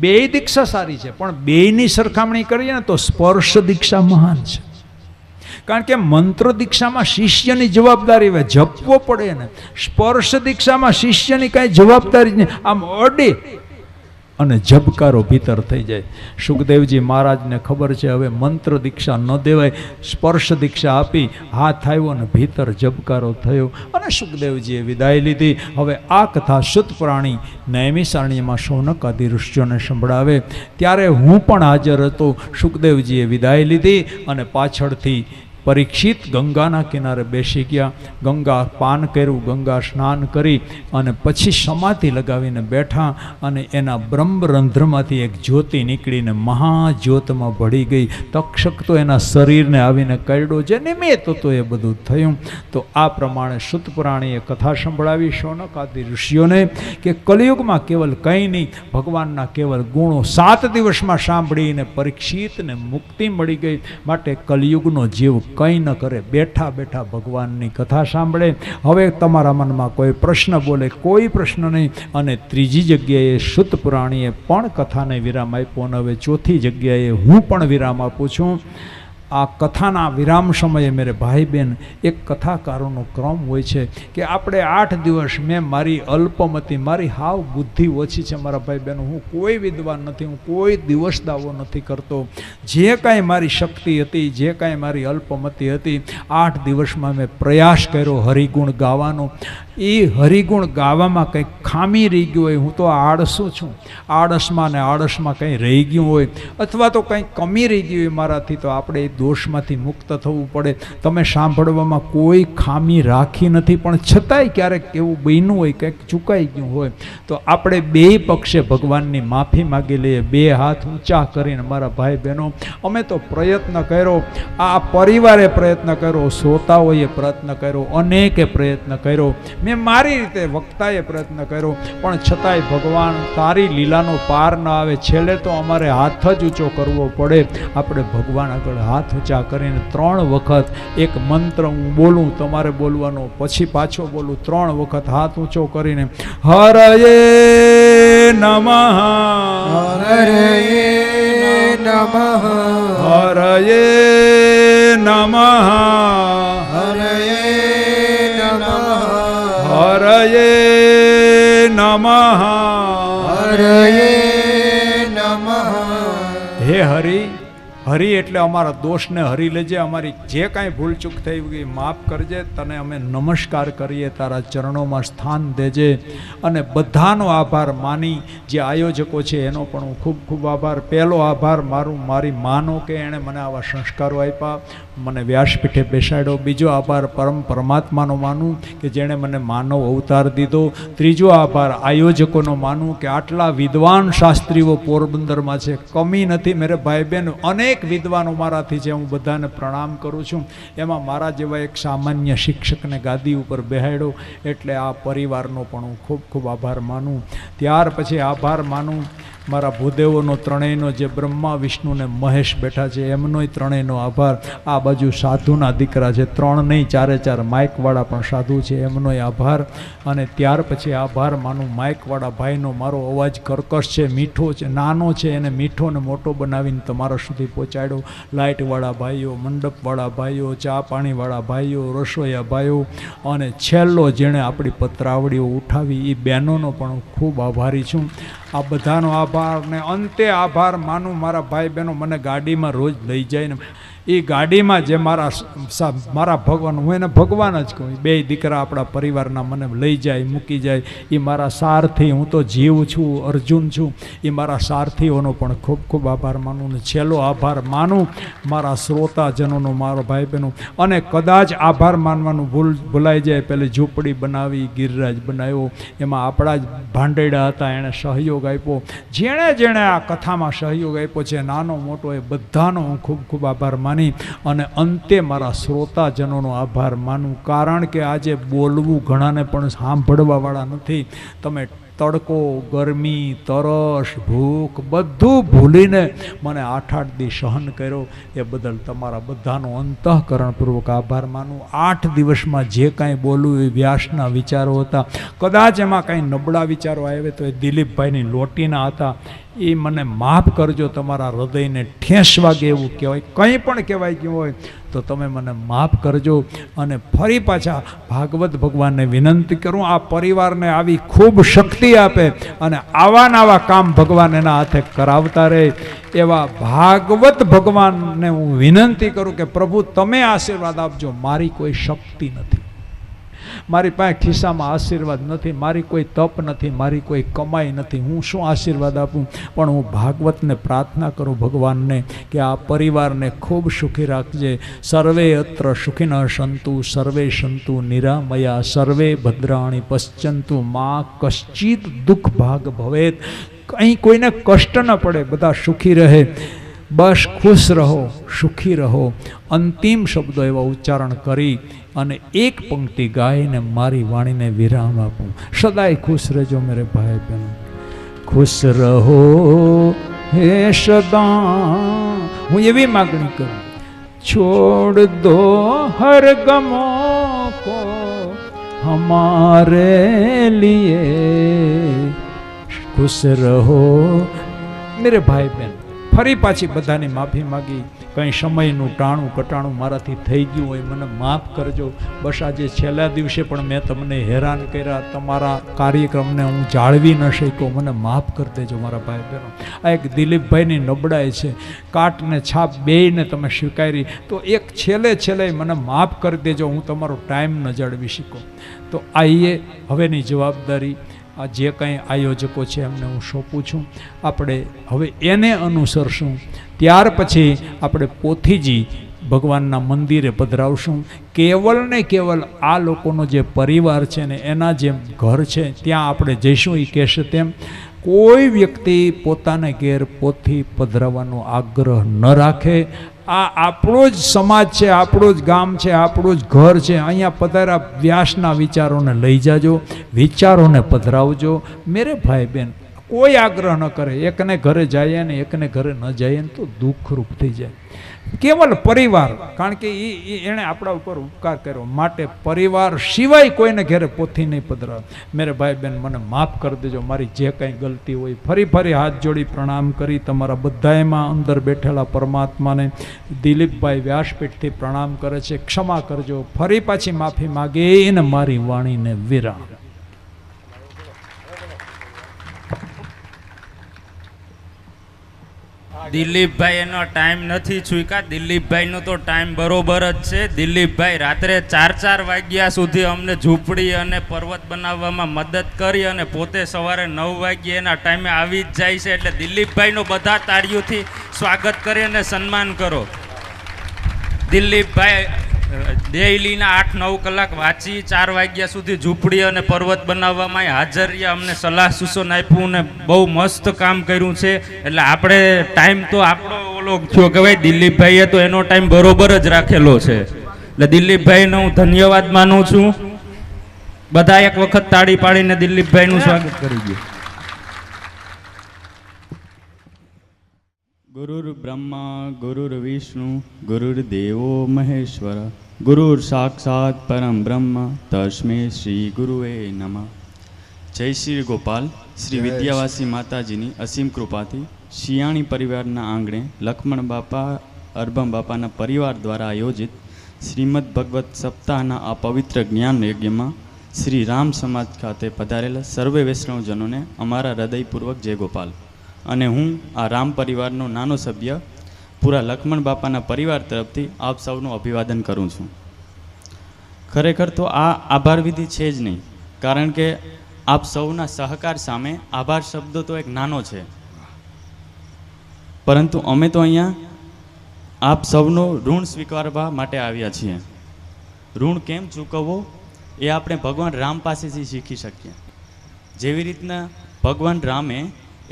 બે દીક્ષા સારી છે, પણ બેની સરખામણી કરીએ ને તો સ્પર્શ દીક્ષા મહાન છે. કારણ કે મંત્ર દીક્ષામાં શિષ્યની જવાબદારી હોય, જપવો પડે ને. સ્પર્શ દીક્ષામાં શિષ્યની કાંઈ જવાબદારી જ નહીં, આમ અડે અને જબકારો ભીતર થઈ જાય. સુખદેવજી મહારાજને ખબર છે હવે મંત્ર દીક્ષા ન દેવાય. સ્પર્શ દીક્ષા આપી, હાથ આવ્યો અને ભીતર જબકારો થયો અને સુખદેવજીએ વિદાય લીધી. હવે આ કથા સુત પુરાણી નૈમિષારણ્યમાં શૌનક આદિ ઋષિઓને સંભળાવે ત્યારે હું પણ હાજર હતો. સુખદેવજીએ વિદાય લીધી અને પાછળથી પરીક્ષિત ગંગાના કિનારે બેસી ગયા. ગંગા પાન કર્યું, ગંગા સ્નાન કરી અને પછી સમાધિ લગાવીને બેઠા. અને એના બ્રહ્મરંધ્રમાંથી એક જ્યોતિ નીકળીને મહાજ્યોતમાં ભળી ગઈ. તક્ષક તો એના શરીરને આવીને કરડો, જે નિમિત્ત હતો એ બધું થયું. તો આ પ્રમાણે સુત પુરાણીએ કથા સંભળાવી શૌનક આદિ ઋષિઓને કે કલિયુગમાં કેવલ કંઈ નહીં, ભગવાનના કેવલ ગુણો 7 દિવસમાં સાંભળીને પરીક્ષિતને મુક્તિ મળી ગઈ. માટે કલિયુગનો જીવ કંઈ ન કરે, બેઠા બેઠા ભગવાનની કથા સાંભળે. હવે તમારા મનમાં કોઈ પ્રશ્ન બોલે, કોઈ પ્રશ્ન નહીં. અને ત્રીજી જગ્યાએ શુદ્ધ પુરાણીએ પણ કથાને વિરામ આપ્યો. અને હવે ચોથી જગ્યાએ હું પણ વિરામ આપું છું. આ કથાના વિરામ સમયે મેરે ભાઈ બહેન, એક કથાકારોનો ક્રમ હોય છે કે આપણે 8 દિવસ, મેં મારી અલ્પમતી, મારી હાવ બુદ્ધિ ઓછી છે મારા ભાઈ બહેનો, હું કોઈ વિદ્વાન નથી, હું કોઈ દિવસ દાવો નથી કરતો. જે કાંઈ મારી શક્તિ હતી, જે કાંઈ મારી અલ્પમતી હતી, 8 દિવસમાં મેં પ્રયાસ કર્યો હરિગુણ ગાવાનો. એ હરિગુણ ગાવામાં કંઈક ખામી રહી ગયું હોય, હું તો આળસું છું, આળસમાં ને આળસમાં કંઈ રહી ગયું હોય અથવા તો કંઈ કમી રહી ગઈ હોય મારાથી, તો આપણે એ દોષમાંથી મુક્ત થવું પડે. તમે સાંભળવામાં કોઈ ખામી રાખી નથી, પણ છતાંય ક્યારેક એવું બન્યું હોય, કંઈક ચૂકાઈ ગયું હોય, તો આપણે બે પક્ષે ભગવાનની માફી માગી લઈએ, બે હાથ ઊંચા કરીને. મારા ભાઈ બહેનો, અમે તો પ્રયત્ન કર્યો, આ પરિવારે પ્રયત્ન કર્યો, શ્રોતાઓએ પ્રયત્ન કર્યો, અનેકે પ્રયત્ન કર્યો, મેં મારી રીતે વક્તાએ પ્રયત્ન કર્યો, પણ છતાંય ભગવાન તારી લીલાનો પાર ન આવે. છેલ્લે તો અમારે હાથ જ ઊંચો કરવો પડે. આપણે ભગવાન આગળ હાથ ઊંચા કરીને 3 વખત એક મંત્ર હું બોલું, તમારે બોલવાનો, પછી પાછો બોલું, 3 વખત હાથ ઊંચો કરીને હરયે નમઃ, હરયે નમઃ, હરયે નમઃ, હરયે નમઃ, હરયે નમઃ, હરયે નમઃ. હે હરિ, હરિ એટલે અમારા દોષને હરી લેજે, અમારી જે કાંઈ ભૂલચૂક થઈ ગઈ માફ કરજે. તને અમે નમસ્કાર કરીએ, તારા ચરણોમાં સ્થાન દેજે. અને બધાનો આભાર માની, જે આયોજકો છે એનો પણ હું ખૂબ ખૂબ આભાર. પહેલો આભાર મારી માનો કે એણે મને આવા સંસ્કારો આપ્યા, મને વ્યાસપીઠે બેસાડ્યો. બીજો આભાર પરમાત્માનો માનું કે જેણે મને માનવ અવતાર દીધો. ત્રીજો આભાર આયોજકોનો માનું કે આટલા વિદ્વાન શાસ્ત્રીઓ પોરબંદરમાં છે, કમી નથી મેરે ભાઈ બહેન, અનેક વિદ્વાનો મારાથી છે, હું બધાને પ્રણામ કરું છું. એમાં મારા જેવા એક સામાન્ય શિક્ષકને ગાદી ઉપર બેહાડ્યો, એટલે આ પરિવારનો પણ હું ખૂબ ખૂબ આભાર માનું. ત્યાર પછી આભાર માનું મારા ભૂદેવોનો, ત્રણેયનો, જે બ્રહ્મા વિષ્ણુ ને મહેશ બેઠા છે એમનોય ત્રણેયનો આભાર. આ બાજુ સાધુના દીકરા છે, 3 નહીં 4 માઇકવાળા પણ સાધુ છે, એમનોય આભાર. અને ત્યાર પછી આભાર માનું માઇકવાળા ભાઈનો, મારો અવાજ કર્કશ છે, મીઠો છે, નાનો છે, એને મીઠો ને મોટો બનાવીને તમારા સુધી પહોંચાડ્યો. લાઇટવાળા ભાઈઓ, મંડપવાળા ભાઈઓ, ચા પાણીવાળા ભાઈઓ, રસોઈયા ભાઈઓ, અને છેલ્લો જેણે આપણી પત્રાવડીઓ ઉઠાવી એ બહેનોનો પણ ખૂબ આભારી છું. આ બધાનો આભાર. ને અંતે આભાર માનું મારા ભાઈ બહેનો મને ગાડીમાં રોજ લઈ જાય ને, એ ગાડીમાં જે મારા ભગવાન, હું એને ભગવાન જ કહું, 2 દીકરા આપણા પરિવારના મને લઈ જાય, મૂકી જાય, એ મારા સારથી. હું તો જીવ છું, અર્જુન છું, એ મારા સારથીઓનો પણ ખૂબ ખૂબ આભાર માનું. ને છેલ્લો આભાર માનું મારા શ્રોતાજનોનો, મારો ભાઈ બહેનો. અને કદાચ આભાર માનવાનું ભૂલાઈ જાય, પેલી ઝૂંપડી બનાવી, ગિરિરાજ બનાવ્યો, એમાં આપણા જ ભાંડેડા હતા, એણે સહયોગ આપ્યો. જેણે જેણે આ કથામાં સહયોગ આપ્યો છે, નાનો મોટો, એ બધાનો હું ખૂબ ખૂબ આભાર માનું. અને અંતે મારા શ્રોતાજનોનો આભાર માનું. કારણ કે આજે બોલવું ઘણાને પણ સાંભળવા વાળા નથી. તમે તડકો, ગરમી, તરસ, ભૂખ બધું ભૂલીને મને 8 દી સહન કર્યો, એ બદલ તમારા બધાનો અંતઃકરણપૂર્વક આભાર માનું. 8 દિવસમાં જે કાંઈ બોલું એ વ્યાસના વિચારો હતા. કદાચ એમાં કાંઈ નબળા વિચારો આવે તો એ દિલીપભાઈની લોટીના હતા. એ મને માફ કરજો. તમારા હૃદયને ઠેસ વાગે એવું કહેવાય, કંઈ પણ કહેવાય ગયું હોય તો તમે મને માફ કરજો. અને ફરી પાછા ભાગવત ભગવાનને વિનંતી કરું, આ પરિવારને આવી ખૂબ શક્તિ આપે અને આવા નવા કામ ભગવાન એના હાથે કરાવતા રહે. એવા ભાગવત ભગવાનને હું વિનંતી કરું કે પ્રભુ તમે આશીર્વાદ આપજો. મારી કોઈ શક્તિ નથી, મારી પાસે ખિસ્સામાં આશીર્વાદ નથી, મારી કોઈ તપ નથી, મારી કોઈ કમાઈ નથી, હું શું આશીર્વાદ આપું? પણ હું ભાગવતને પ્રાર્થના કરું ભગવાનને કે આ પરિવારને ખૂબ સુખી રાખજે. સર્વે અત્ર સુખિનઃ સંતુ, સર્વે સંતુ નિરામયા, સર્વે ભદ્રાણી પશ્યંતુ, મા કશ્ચિત દુઃખ ભાગ ભવેત. કંઈ કોઈને કષ્ટ ન પડે, બધા સુખી રહે. બસ ખુશ રહો, સુખી રહો. અંતિમ શબ્દો એવા ઉચ્ચારણ કરી અને એક પંક્તિ ગાઈને મારી વાણીને વિરામ આપું. સદાય ખુશ રહેજો મેરે ભાઈ બહેન, ખુશ રહો હે સદા. હું એવી માગણી કરું, छोड़ दो हर गमों को हमारे लिए खुश रहो। मेरे भाई बहन, ફરી પાછી બધાની માફી માગી. કંઈ સમયનું ટાણું કટાણું મારાથી થઈ ગયું હોય મને માફ કરજો. બસ આજે છેલ્લા દિવસે પણ મેં તમને હેરાન કર્યા, તમારા કાર્યક્રમને હું જાળવી ન શક્યો, મને માફ કરી દેજો મારા ભાઈ બહેનો. આ એક દિલીપભાઈની નબળાઈ છે, કાટને છાપ બેયને તમે સ્વીકારી, તો એક છેલ્લે મને માફ કરી દેજો, હું તમારો ટાઈમ ન જાળવી શકું. તો આ હવેની જવાબદારી આ જે કંઈ આયોજકો છે એમને હું સોંપું છું. આપણે હવે એને અનુસરશું. ત્યાર પછી આપણે પોથીજી ભગવાનના મંદિરે પધરાવશું. કેવલ ને કેવલ આ લોકોનો જે પરિવાર છે ને એના જે ઘર છે ત્યાં આપણે જઈશું. એ કહેશે તેમ કોઈ વ્યક્તિ પોતાને ઘેર પોથી પધરાવવાનો આગ્રહ ન રાખે. આ આપણો જ સમાજ છે, આપણું જ ગામ છે, આપણું જ ઘર છે. અહીંયા પધારા વ્યાસના વિચારોને લઈ જાજો, વિચારોને પધરાવજો. મેરે ભાઈ બહેન, કોઈ આગ્રહ ન કરે. એકને ઘરે જાય ને એકને ઘરે ન જાય ને તો દુઃખરૂપ થઈ જાય. કેવલ પરિવાર, કારણ કે એણે આપણા ઉપર ઉપકાર કર્યો માટે પરિવાર સિવાય કોઈને ઘેરે પોથી નહીં પધરાવે. મેરે ભાઈ બહેન, મને માફ કરી દેજો મારી જે કંઈ ગલતી હોય. ફરી હાથ જોડી પ્રણામ કરી તમારા બધાયમાં અંદર બેઠેલા પરમાત્માને દિલીપભાઈ વ્યાસપીઠથી પ્રણામ કરે છે. ક્ષમા કરજો. ફરી પાછી માફી માગીને મારી વાણીને વિરામ. દિલીપભાઈ એનો ટાઈમ નથી ચૂક્યા. દિલીપભાઈનો તો ટાઈમ બરોબર જ છે. દિલીપભાઈ રાત્રે 4 વાગ્યા સુધી અમને ઝૂંપડી અને પર્વત બનાવવામાં મદદ કરી અને પોતે સવારે 9 વાગ્યે એના ટાઈમે આવી જ જાય છે. એટલે દિલીપભાઈનો બધા તાળીઓથી સ્વાગત કરી અને સન્માન કરો. દિલીપભાઈ ડેઈલીના 8-9 કલાક વાંચી 4 વાગ્યા સુધી ઝૂંપડી અને પર્વત બનાવવામાં હાજર રહ્યા, અમને સલાહ સૂચન આપ્યું ને બહુ મસ્ત કામ કર્યું છે. એટલે આપણે ટાઈમ તો આપણો ઓલો થયો કે ભાઈ દિલીપભાઈએ તો એનો ટાઈમ બરોબર જ રાખેલો છે. એટલે દિલીપભાઈનો હું ધન્યવાદ માનું છું. બધા એક વખત તાળી પાડીને દિલીપભાઈનું સ્વાગત કરી દો. ગુરુર બ્રહ્મા ગુરુર વિષ્ણુ ગુરુર્દેવો મહેશ્વર ગુરુર સાક્ષાત પરમ બ્રહ્મ તસ્મે શ્રી ગુરુએ નમઃ. જય શ્રી ગોપાલ. શ્રી વિદ્યાવાસી માતાજીની અસીમ કૃપાથી શિયાણી પરિવારના આંગણે લક્ષ્મણ બાપા અરબમ બાપાના પરિવાર દ્વારા આયોજિત શ્રીમદ ભગવત સપ્તાહના આ પવિત્ર જ્ઞાન યજ્ઞમાં શ્રી રામ સમાજ ખાતે પધારેલા સર્વે વૈષ્ણવજનોને અમારા હૃદયપૂર્વક જય ગોપાલ. અને હું આ રામ પરિવારનો નાનો સભ્ય પૂરા લક્ષ્મણ બાપાના પરિવાર તરફથી આપ સૌનું અભિવાદન કરું છું. ખરેખર તો આ આભાર વિધિ છે જ નહીં, કારણ કે આપ સૌના સહકાર સામે આભાર શબ્દો તો એક નાનો છે, પરંતુ અમે તો અહીંયા આપ સૌનો ઋણ સ્વીકારવા માટે આવ્યા છીએ. ઋણ કેમ ચૂકવવો એ આપણે ભગવાન રામ પાસેથી શીખી શકીએ. જેવી રીતના ભગવાન રામે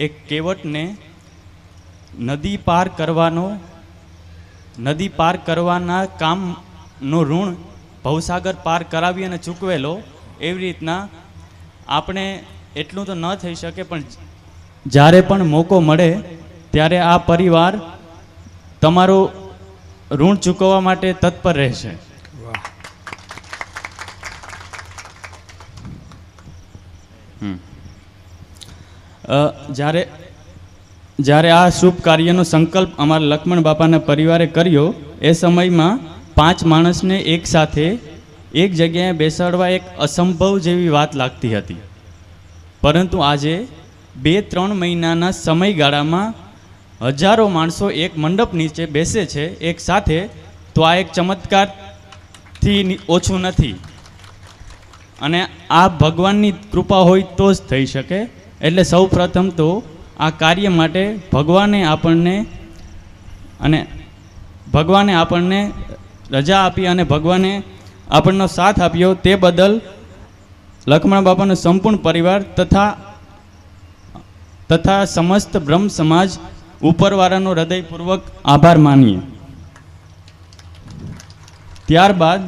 એક કેવટને નદી પાર કરવાના કામનો ઋણ ભવસાગર પાર કરાવી અને ચૂકવેલો, એવી રીતના આપણે એટલું તો ન થઈ શકે, પણ જ્યારે પણ મોકો મળે ત્યારે આ પરિવાર તમારું ઋણ ચૂકવવા માટે તત્પર રહેશે. જ્યારે આ શુભ કાર્યનો સંકલ્પ અમારા લક્ષ્મણ બાપાના પરિવારે કર્યો, એ સમયમાં 5 માણસને એક સાથે એક જગ્યાએ બેસાડવા એક અસંભવ જેવી વાત લાગતી હતી. પરંતુ આજે 2-3 મહિનાના સમયગાળામાં હજારો માણસો એક મંડપ નીચે બેસે છે એક સાથે, તો આ એક ચમત્કારથી ઓછું નથી. અને આ ભગવાનની કૃપા હોય તો જ થઈ શકે. એટલે સૌ પ્રથમ તો આ કાર્ય માટે ભગવાને આપણને રજા આપી અને ભગવાને આપણનો સાથ આપ્યો, તે બદલ લક્ષ્મણ બાપાનો સંપૂર્ણ પરિવાર તથા સમસ્ત બ્રહ્મ સમાજ ઉપરવાળાનો હૃદયપૂર્વક આભાર માનીએ. ત્યારબાદ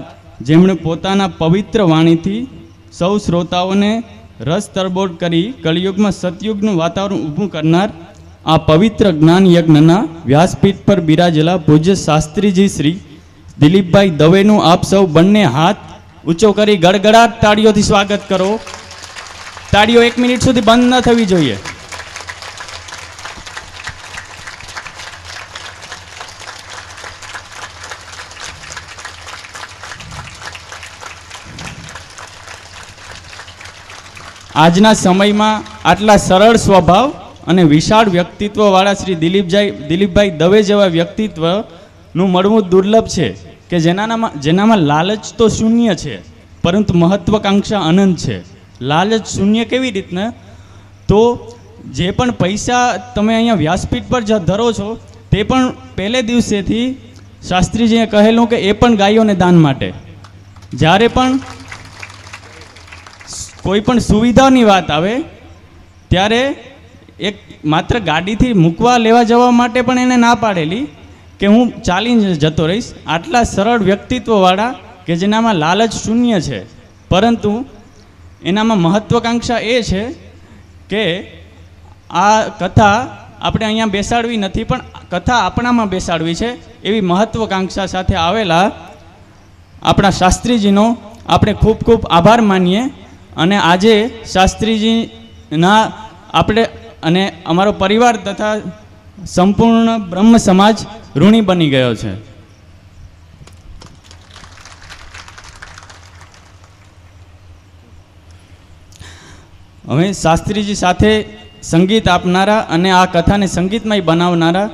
જેમણે પોતાના પવિત્ર વાણીથી સૌ શ્રોતાઓને રસ તરબોળ કરી કળિયુગમાં સતયુગનું વાતાવરણ ઊભું કરનાર આ પવિત્ર જ્ઞાન યજ્ઞના વ્યાસપીઠ પર બિરાજેલા પૂજ્ય શાસ્ત્રીજી શ્રી દિલીપભાઈ દવેનું આપ સૌ બંને હાથ ઊંચો કરી ગડગડાટ તાળીઓથી સ્વાગત કરો. તાળીઓ 1 મિનિટ સુધી બંધ ન થવી જોઈએ. આજના સમયમાં આટલા સરળ સ્વભાવ અને વિશાળ વ્યક્તિત્વવાળા શ્રી દિલીપભાઈ દવે જેવા વ્યક્તિત્વનું મળવું દુર્લભ છે કે જેનામાં લાલચ તો શૂન્ય છે પરંતુ મહત્વાકાંક્ષા અનંત છે. લાલચ શૂન્ય કેવી રીતના? તો જે પણ પૈસા તમે અહીંયા વ્યાસપીઠ પર ધરો છો તે પણ પહેલે દિવસેથી શાસ્ત્રીજીએ કહેલું કે એ પણ ગાયોને દાન માટે. જ્યારે પણ કોઈ પણ સુવિધાની વાત આવે ત્યારે એક માત્ર ગાડીથી મૂકવા લેવા જવા માટે પણ એને ના પાડેલી કે હું ચાલીને જતો રહીશ. આટલા સરળ વ્યક્તિત્વવાળા કે જેનામાં લાલચ શૂન્ય છે પરંતુ એનામાં મહત્વાકાંક્ષા એ છે કે આ કથા આપણે અહીંયા બેસાડવી નથી પણ કથા આપણામાં બેસાડવી છે એવી મહત્વાકાંક્ષા સાથે આવેલા આપણા શાસ્ત્રીજીનો આપણે ખૂબ ખૂબ આભાર માનીએ. અને આજે શાસ્ત્રીજીના આપણે અને અમારો પરિવાર તથા સંપૂર્ણ બ્રહ્મ સમાજ ઋણી બની ગયો છે. હવે શાસ્ત્રીજી સાથે સંગીત આપનારા અને આ કથાને સંગીતમય બનાવનારા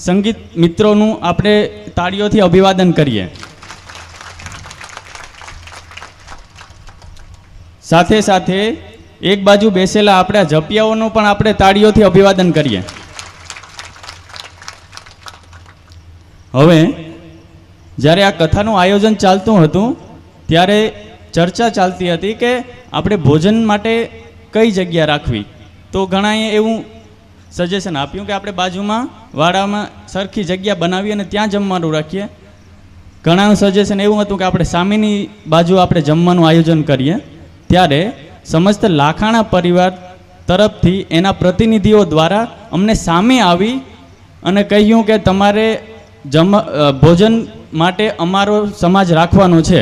સંગીત મિત્રોનું આપણે તાળીઓથી અભિવાદન કરીએ. સાથે સાથે એક બાજુ બેસેલા આપણા જપિયાઓનું પણ આપણે તાળીઓથી અભિવાદન કરીએ. હવે જ્યારે આ કથાનું આયોજન ચાલતું હતું ત્યારે ચર્ચા ચાલતી હતી કે આપણે ભોજન માટે કઈ જગ્યા રાખવી. તો ઘણાએ એવું સજેશન આપ્યું કે આપણે બાજુમાં વાડામાં સરખી જગ્યા બનાવી અને ત્યાં જમવાનું રાખીએ. ઘણાનું સજેશન એવું હતું કે આપણે સામેની બાજુ આપણે જમવાનું આયોજન કરીએ. ત્યારે સમસ્ત લાખાણા પરિવાર તરફથી એના પ્રતિનિધિઓ દ્વારા અમને સામે આવી અને કહ્યું કે તમારે ભોજન માટે અમારો સમાજ રાખવાનો છે.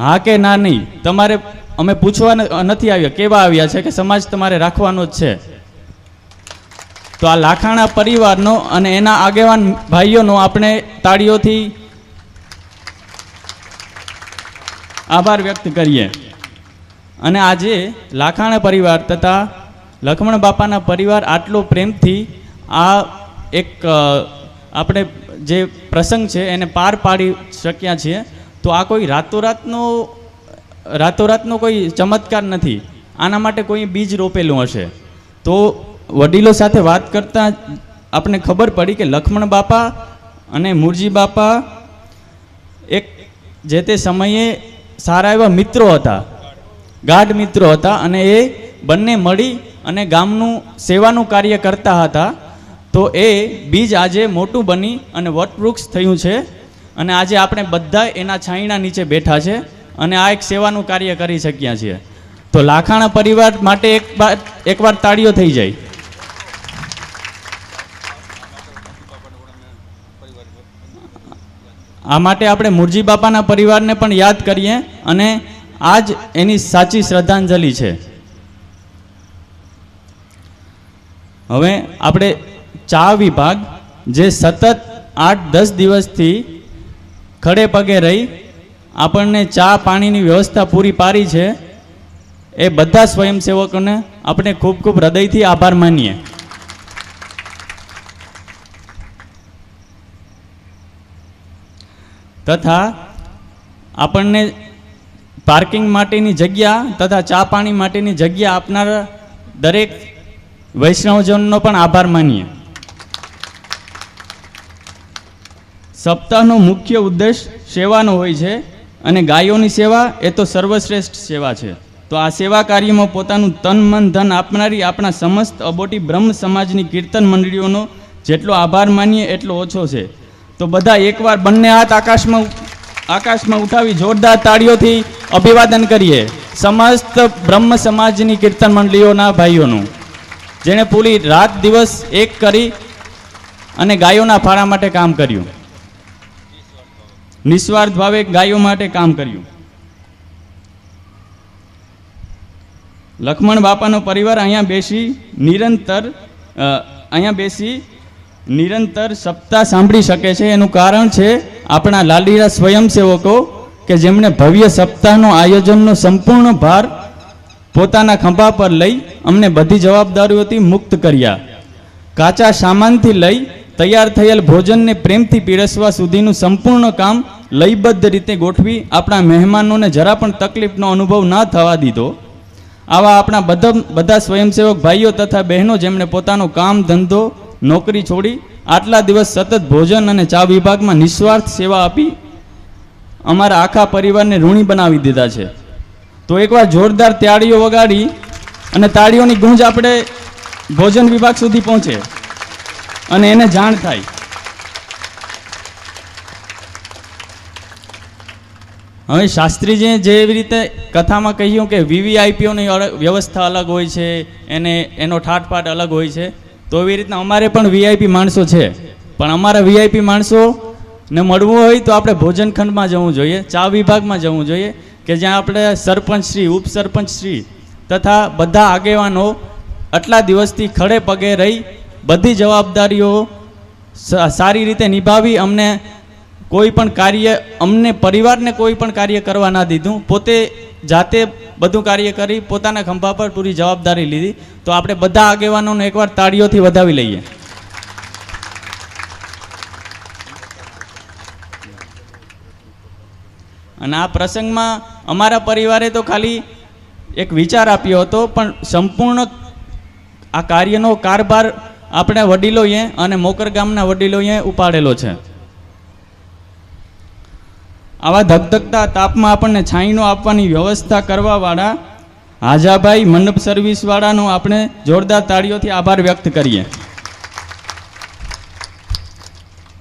હા કે ના નહીં, તમારે અમે પૂછવા નથી આવ્યા, કેવા આવ્યા છે કે સમાજ તમારે રાખવાનો જ છે. તો આ લાખાણા પરિવારનો અને એના આગેવાન ભાઈઓનો આપણે તાળીઓથી આભાર વ્યક્ત કરીએ. અને આજે લાખાણા પરિવાર તથા લક્ષ્મણ બાપાના પરિવાર આટલો પ્રેમથી આ એક આપણે જે પ્રસંગ છે એને પાર પાડી શક્યા છીએ. તો આ કોઈ રાતોરાતનો કોઈ ચમત્કાર નથી. આના માટે કોઈ બીજ રોપેલું હશે. તો વડીલો સાથે વાત કરતાં આપણે ખબર પડી કે લક્ષ્મણ બાપા અને મુરજી બાપા એક જે તે સમયે સારા એવા મિત્રો હતા, ગાઢ મિત્રો હતા અને એ બંને મળી અને ગામનું સેવાનું કાર્ય કરતા હતા. તો એ બીજ આજે મોટું બની અને વટવૃક્ષ થયું છે અને આજે આપણે બધા એના છાંયડા નીચે બેઠા છે અને આ એક સેવાનું કાર્ય કરી શક્યા છીએ. તો લાખાણા પરિવાર માટે એકવાર તાળીઓ થઈ જાય. આ માટે આપણે મુરજી બાપાના પરિવારને પણ યાદ કરીએ અને આજ એની સાચી શ્રદ્ધાંજલિ છે. હવે આપણે ચા વિભાગ જે સતત 8-10 દિવસથી ખડે પગે રહી આપણને ચા પાણીની વ્યવસ્થા પૂરી પાડી છે એ બધા સ્વયંસેવકોને આપણે ખૂબ ખૂબ હૃદયથી આભાર માનીએ. તથા આપણને પાર્કિંગ માટેની જગ્યા તથા ચા પાણી માટેની જગ્યા આપનાર દરેક વૈષ્ણવજનનો પણ આભાર માનીએ. સપ્તાહનો મુખ્ય ઉદ્દેશ સેવાનો હોય છે અને ગાયોની સેવા એ તો સર્વશ્રેષ્ઠ સેવા છે. તો આ સેવા કાર્યમાં પોતાનું તન મન ધન આપનારી આપણા સમસ્ત અબોટી બ્રહ્મ સમાજની કીર્તન મંડળીઓનો જેટલો આભાર માનીએ એટલો ઓછો છે. તો બધા એકવાર બંને હાથ આકાશમાં ઉઠાવી જોરદાર તાળીઓથી અભિવાદન કરીએ સમસ્ત બ્રહ્મ સમાજની કીર્તન મંડળીઓના ભાઈઓનું, જેણે પૂરી રાત દિવસ એક કરી અને ગાયોના ફાળા માટે કામ કર્યું. નિસ્વાર્થ ભાવે ગાયો માટે કામ કર્યું. લક્ષ્મણ બાપાનો પરિવાર અહીંયા બેસી નિરંતર સપ્તાહ સાંભળી શકે છે. એનું કારણ છે આપણા લાડીલા સ્વયંસેવકો કે જેમણે ભવ્ય સપ્તાહનો આયોજનનો સંપૂર્ણ ભાર પોતાના ખંભા પર લઈ અમને બધી જવાબદારીઓથી મુક્ત કર્યા. કાચા સામાનથી લઈ તૈયાર થયેલ ભોજનને પ્રેમથી પીરસવા સુધીનું સંપૂર્ણ કામ લયબદ્ધ રીતે ગોઠવી આપણા મહેમાનોને જરા પણ તકલીફનો અનુભવ ન થવા દીધો. આવા આપણા બધા સ્વયંસેવક ભાઈઓ તથા બહેનો જેમણે પોતાનું કામ ધંધો નોકરી છોડી આટલા દિવસ સતત ભોજન અને ચા વિભાગમાં નિસ્વાર્થ સેવા આપી અમારા આખા પરિવારને ઋણી બનાવી દીધા છે. તો એકવાર જોરદાર તાળીઓ વગાડી અને તાળીઓની ગૂંજ આપણે ભોજન વિભાગ સુધી પહોંચે અને એને જાણ થાય. હવે શાસ્ત્રીજીએ જેવી રીતે કથામાં કહ્યું કે વીવીઆઈપીઓની વ્યવસ્થા અલગ હોય છે, એનો ઠાઠપાઠ અલગ હોય છે, તો એવી રીતના અમારે પણ વીઆઈપી માણસો છે. પણ અમારા વીઆઈપી માણસોને મળવું હોય તો આપણે ભોજન ખંડમાં જવું જોઈએ, ચા વિભાગમાં જવું જોઈએ, કે જ્યાં આપણે સરપંચશ્રી, ઉપસરપંચશ્રી તથા બધા આગેવાનો આટલા દિવસથી ખડે પગે રહી બધી જવાબદારીઓ સારી રીતે નિભાવી અમને પરિવારને કોઈ પણ કાર્ય કરવા ના દીધું, પોતે જાતે બધું કાર્ય કરી પોતાના ખંભા પર પૂરી જવાબદારી લીધી. તો આપણે બધા આગેવાનોને એકવાર તાળીઓથી વધાવી લઈએ. અને આ પ્રસંગમાં અમારા પરિવારે તો ખાલી એક વિચાર આપ્યો હતો, પણ સંપૂર્ણ આ કાર્યનો કારભાર આપણે વડીલોએ અને મોકર ગામના વડીલોએ ઉપાડેલો છે. આવા ધગધગતા તાપમાં આપણને છાંયનો આપવાની વ્યવસ્થા કરવાવાળા હાજાભાઈ મંડપ સર્વિસવાળાનો આપણે જોરદાર તાળીઓથી આભાર વ્યક્ત કરીએ.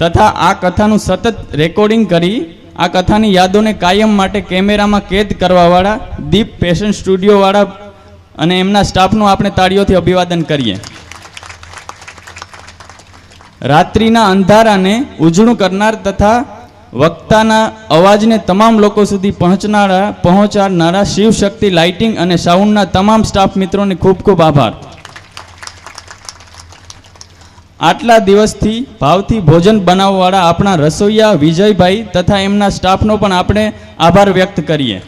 તથા આ કથાનું સતત રેકોર્ડિંગ કરી આ કથાની યાદોને કાયમ માટે કેમેરામાં કેદ કરવાવાળા દીપ ફેશન સ્ટુડિયોવાળા અને એમના સ્ટાફનું આપણે તાળીઓથી અભિવાદન કરીએ. રાત્રિના અંધારાને ઉજળું કરનાર તથા વક્તાના અવાજને તમામ લોકો સુધી પહોંચાડનારા શિવશક્તિ લાઇટિંગ અને સાઉન્ડના તમામ સ્ટાફ મિત્રોને ખૂબ ખૂબ આભાર. આટલા દિવસથી ભાવથી ભોજન બનાવવાવાળા આપણા રસોઈયા વિજયભાઈ તથા એમના સ્ટાફનો પણ આપણે આભાર વ્યક્ત કરીએ.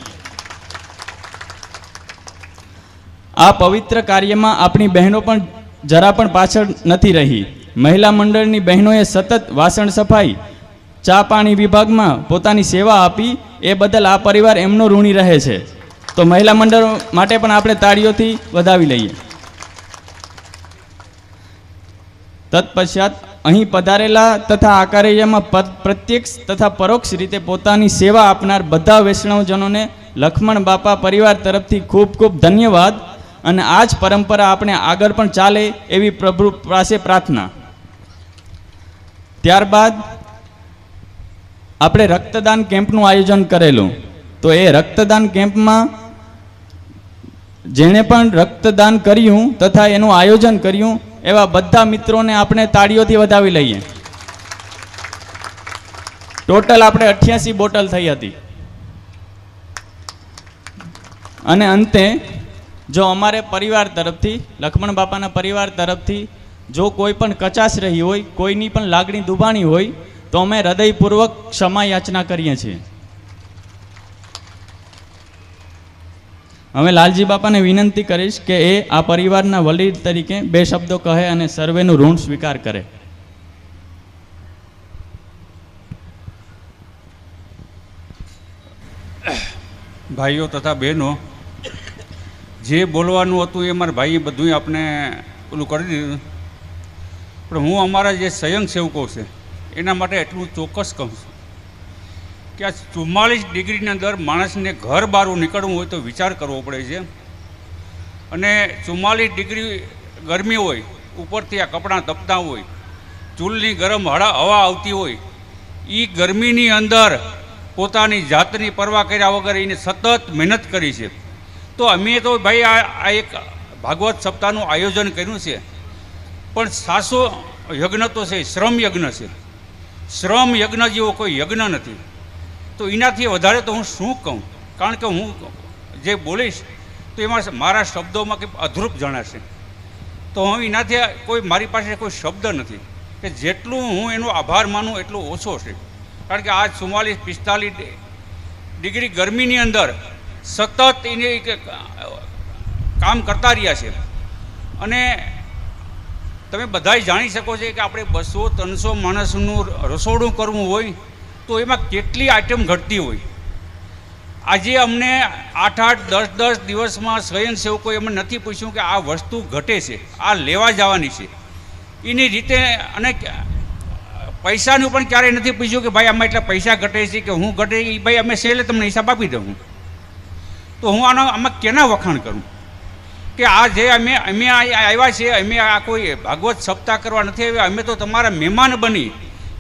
આ પવિત્ર કાર્યમાં આપણી બહેનો પણ જરા પણ પાછળ નથી રહી. મહિલા મંડળની બહેનોએ સતત વાસણ સફાઈ, ચા પાણી વિભાગમાં પોતાની સેવા આપી, એ બદલ આ પરિવાર એમનો ઋણી રહે છે. તો મહિલા મંડળ માટે પણ આપણે તાળીઓથી વધાવી લઈએ. તત્પશ્ચાત અહીં પધારેલા તથા આ કાર્યમાં પ્રત્યક્ષ તથા પરોક્ષ રીતે પોતાની સેવા આપનાર બધા વૈષ્ણવજનોને લક્ષ્મણ બાપા પરિવાર તરફથી ખૂબ ખૂબ ધન્યવાદ. અને આ જ પરંપરા આપણે આગળ પણ ચાલે એવી પ્રભુ પાસે પ્રાર્થના. ત્યારબાદ આપણે રક્તદાન કેમ્પનું આયોજન કરેલું. તો એ રક્તદાન કેમ્પમાં જેણે પણ રક્તદાન કર્યું તથા એનું આયોજન કર્યું એવા બધા મિત્રોને આપણે તાળીઓથી વધાવી લઈએ. ટોટલ આપણે 88 બોટલ થઈ હતી. અને અંતે જો અમારે પરિવાર તરફથી, લક્ષ્મણ બાપાના પરિવાર તરફથી જો કોઈ પણ કચાશ રહી હોય, કોઈની પણ લાગણી દુભાણી હોય, તો અમે હૃદયપૂર્વક ક્ષમા યાચના કરીએ છીએ. હવે લાલજી બાપાને વિનંતી કરીશ કે એ આ પરિવારના વડીલ તરીકે 2 શબ્દો કહે અને સર્વેનું ઋણ સ્વીકાર કરે. ભાઈઓ તથા બહેનો, જે બોલવાનું હતું એ મારા ભાઈએ બધું આપણે ઓલું કરી દીધું. પણ હું અમારા જે સ્વયંસેવકો છે એના માટે એટલું ચોક્કસ કહું છું કે આ 44 ડિગ્રીની અંદર માણસને ઘર બહાર નીકળવું હોય તો વિચાર કરવો પડે છે. અને 44 ડિગ્રી ગરમી હોય, ઉપરથી આ કપડાં તપતા હોય, ચૂલની ગરમ હવા આવતી હોય, એ ગરમીની અંદર પોતાની જાતની પરવા કર્યા વગર એને સતત મહેનત કરી છે. તો અમે તો ભાઈ આ એક ભાગવત સપ્તાહનું આયોજન કર્યું છે, પણ સાસો યજ્ઞ તો છે, શ્રમ યજ્ઞ છે. શ્રમ યજ્ઞ જેવો કોઈ યજ્ઞ નથી. તો એનાથી વધારે તો હું શું કહું, કારણ કે હું જે બોલીશ તો એમાં મારા શબ્દોમાં કંઈક અધરૂપ જણાશે. તો હું એનાથી કોઈ મારી પાસે કોઈ શબ્દ નથી કે જેટલું હું એનો આભાર માનું એટલું ઓછો છે. કારણ કે આજ 44-45 ડિગ્રી ગરમીની અંદર સતત એને કામ કરતા રહ્યા છે. અને તમે બધાય જાણી શકો છો કે આપણે 200-300 માણસનું રસોડું કરવું હોય તો એમાં કેટલી આઈટમ ઘટતી હોય. આજે અમને 8-8, 10-10 દિવસમાં સ્વયંસેવકોએ અમને નથી પૂછ્યું કે આ વસ્તુ ઘટે છે, આ લેવા જવાની છે એની રીતે. અને પૈસાનું પણ ક્યારેય નથી પૂછ્યું કે ભાઈ આમાં એટલા પૈસા ઘટે છે કે હું ઘટે, એ ભાઈ અમે સેલે તમને હિસાબ આપી દઉં. તો હું આમાં કેના વખાણ કરું કે આ જે અમે આવ્યા છીએ, અમે આ કોઈ ભાગવત સપ્તાહ કરવા નથી આવ્યા, અમે તો તમારા મહેમાન બની,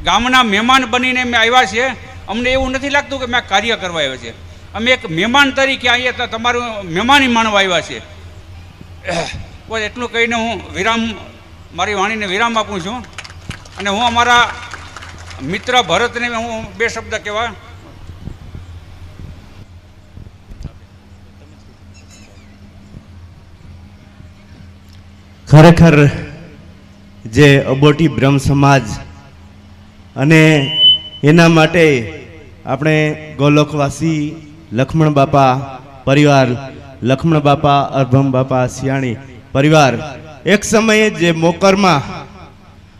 ગામના મહેમાન બનીને અમે આવ્યા છીએ. અમને એવું નથી લાગતું કે મેં કાર્ય કરવા આવ્યા છે, અમે એક મહેમાન તરીકે અહીંયા તમારું મહેમાની માણવા આવ્યા છે. બસ એટલું કહીને હું મારી વાણીને વિરામ આપું છું. અને હું અમારા મિત્ર ભરતને હું 2 શબ્દ કહેવા. ખરેખર જે અબોટી બ્રહ્મ સમાજ અને એના માટે આપણે ગોલોકવાસી લક્ષ્મણ બાપા પરિવાર, લક્ષ્મણ બાપા, અરભમ બાપા, સિયાણી પરિવાર એક સમયે જે મોકરમાં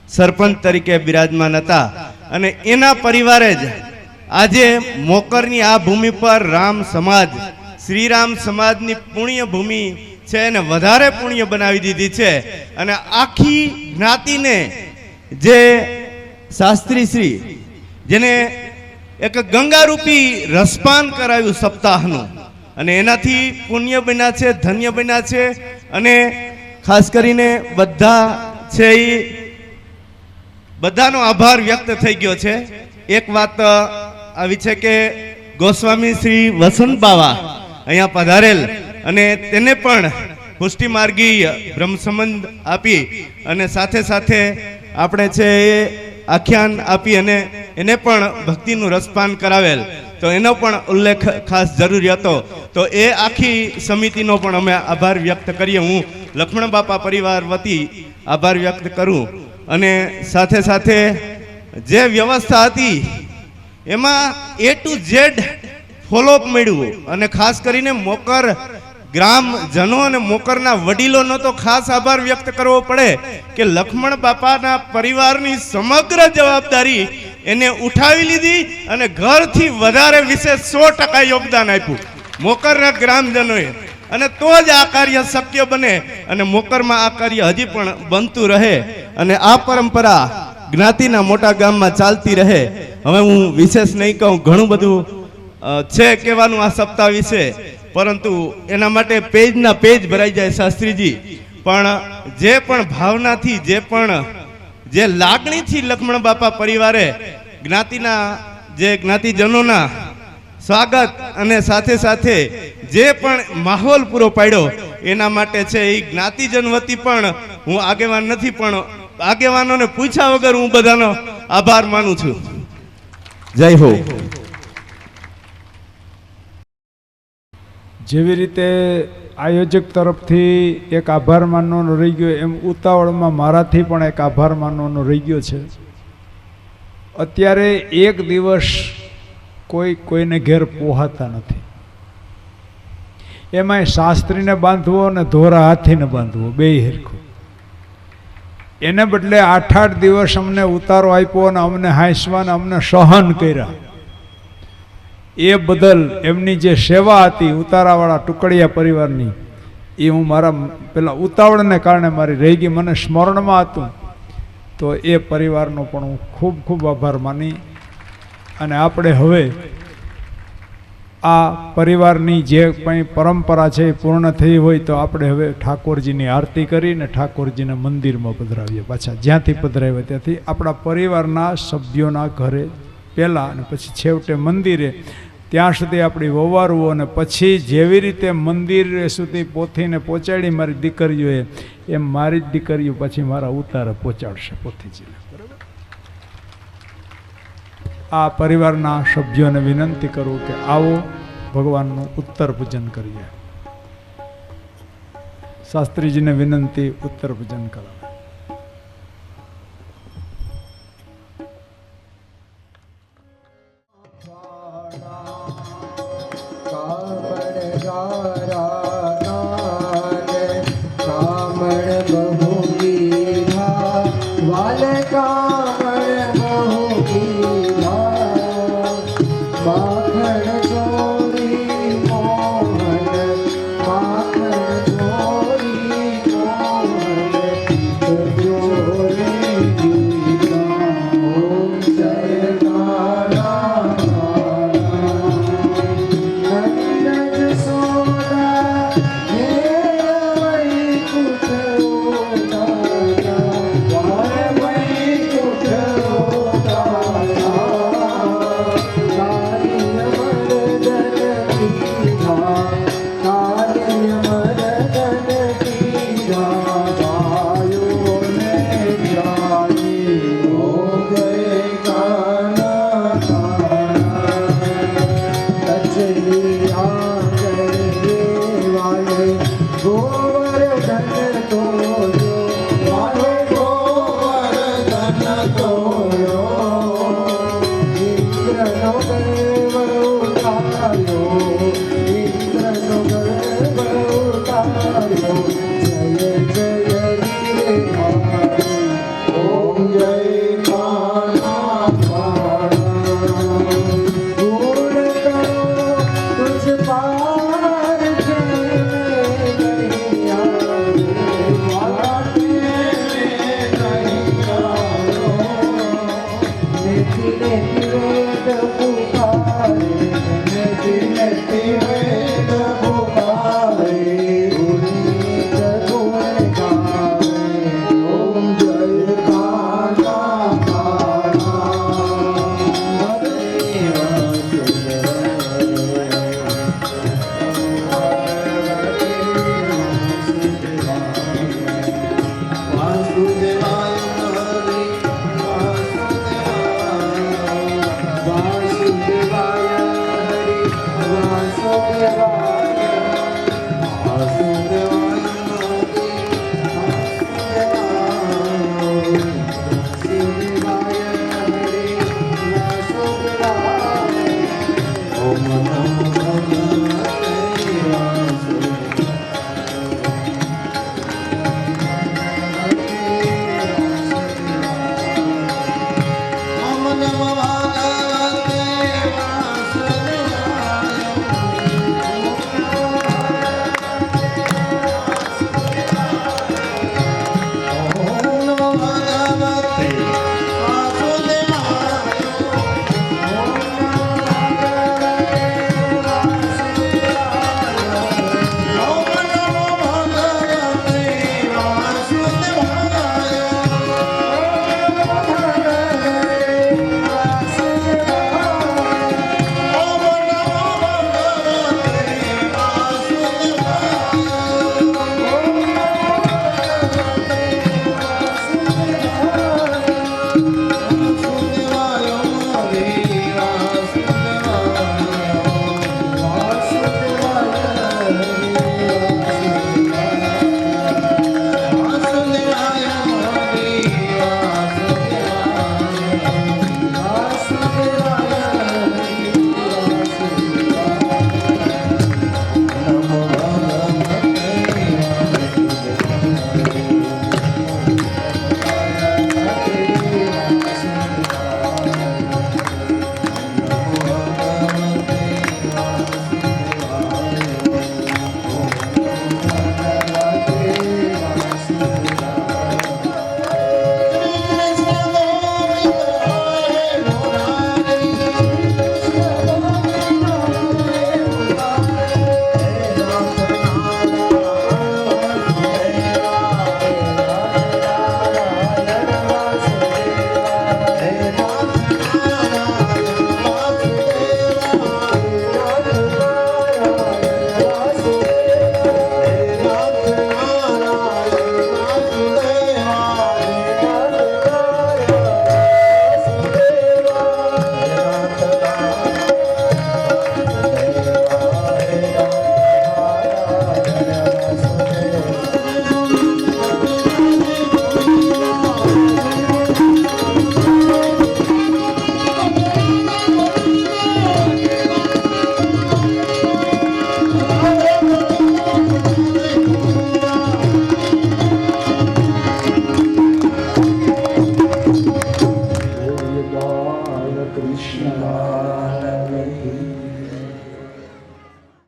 સરપંચ તરીકે બિરાજમાન હતા અને એના પરિવારે જ આજે મોકરની આ ભૂમિ પર રામ સમાજ, શ્રીરામ સમાજની પુણ્ય ભૂમિ છે એને વધારે પુણ્ય બનાવી દીધી છે. અને આખી જ્ઞાતિને જે શાસ્ત્રી શ્રી જેને એક ગંગારૂપી રસપાન કરાવ્યું સપ્તાહનું, અને એનાથી પુણ્ય બન્યા છે, ધન્ય બન્યા છે. અને ખાસ કરીને બધા છે એ બધાનો આભાર વ્યક્ત થઈ ગયો છે. એક વાત આવી છે કે ગોસ્વામી શ્રી વસંત બાવા અહીંયા પધારેલ અને તેને પણ પુષ્ટિ માર્ગી બ્રહ્મ સંબંધ આપી અને સાથે સાથે આપણે છે એ આખ્યાન આપી અને એને પણ ભક્તિનું રસપાન કરાવેલ. તો એનો પણ ઉલ્લેખ ખાસ જરૂરી હતો. તો એ આખી સમિતિનો પણ અમે આભાર વ્યક્ત કરીએ. હું લક્ષ્મણ બાપા પરિવાર વતી આભાર વ્યક્ત કરું. અને સાથે સાથે જે વ્યવસ્થા હતી એમાં A to Z ફોલોઅપ મળ્યું. અને ખાસ કરીને મોકર ગ્રામજનો અને મોકરના વડીલોનો તો ખાસ આભાર વ્યક્ત કરવો પડે કે લક્ષ્મણ બાપાના પરિવારની સમગ્ર જવાબદારી એને ઉઠાવી લીધી અને ઘરથી વધારે વિશેષ 100% યોગદાન આપ્યું મોકરના ગ્રામજનોએ. અને તો જ આ કાર્ય શક્ય બને અને મોકરમાં આ કાર્ય હજી પણ બનતું રહે અને આ પરંપરા જ્ઞાતિના મોટા ગામમાં ચાલતી રહે. હવે હું વિશેષ નહીં કહું, ઘણું બધું છે કહેવાનું આ સપ્તાહ વિશે, પરંતુ એના માટે પેજના પેજ ભરાઈ જાય શાસ્ત્રીજી. પણ જે પણ ભાવનાથી, જે લાગણીથી લક્ષ્મણ બાપા પરિવારે જ્ઞાતિના જે જ્ઞાતિજનોના સ્વાગત અને સાથે સાથે જે પણ માહોલ પૂરો પાડ્યો એના માટે છે એ જ્ઞાતિજન વતી પણ હું આગેવાન નથી, પણ આગેવાનોને પૂછ્યા વગર હું બધાનો આભાર માનું છું. જય હો. જેવી રીતે આયોજક તરફથી એક આભાર માનવાનો રહી ગયો, એમ ઉતાવળમાં મારાથી પણ એક આભાર માનવાનો રહી ગયો છે. અત્યારે એક દિવસ કોઈને ઘેર પોહાતા નથી. એમાંય શાસ્ત્રીને બાંધવો અને ધોરા હાથીને બાંધવો બે હરખું. એને બદલે 8-8 દિવસ અમને ઉતારો આપ્યો અને અમને હાંસવા અને અમને સહન કર્યા. એ બદલ એમની જે સેવા હતી ઉતારાવાળા ટુકડિયા પરિવારની, એ હું મારા પેલા ઉતાવળને કારણે મારી રહી ગઈ, મને સ્મરણમાં હતું. તો એ પરિવારનો પણ હું ખૂબ ખૂબ આભાર માની અને આપણે હવે આ પરિવારની જે કંઈ પરંપરા છે એ પૂર્ણ થઈ હોય તો આપણે હવે ઠાકોરજીની આરતી કરીને ઠાકોરજીને મંદિરમાં પધરાવીએ. પાછા જ્યાંથી પધરાવ્યા ત્યાંથી આપણા પરિવારના સભ્યોના ઘરે પહેલાં અને પછી છેવટે મંદિરે, ત્યાં સુધી આપણી વવારવું અને પછી જેવી રીતે મંદિર સુધી પોથીને પહોંચાડી મારી દીકરીઓએ, એમ મારી જ દીકરીઓ પછી મારા ઉતારે પહોંચાડશે પોથીજીને. બરાબર. આ પરિવારના સભ્યોને વિનંતી કરું કે આવો ભગવાનનું ઉત્તર પૂજન કરીએ. શાસ્ત્રીજીને વિનંતી ઉત્તર પૂજન કરો. तुझ पा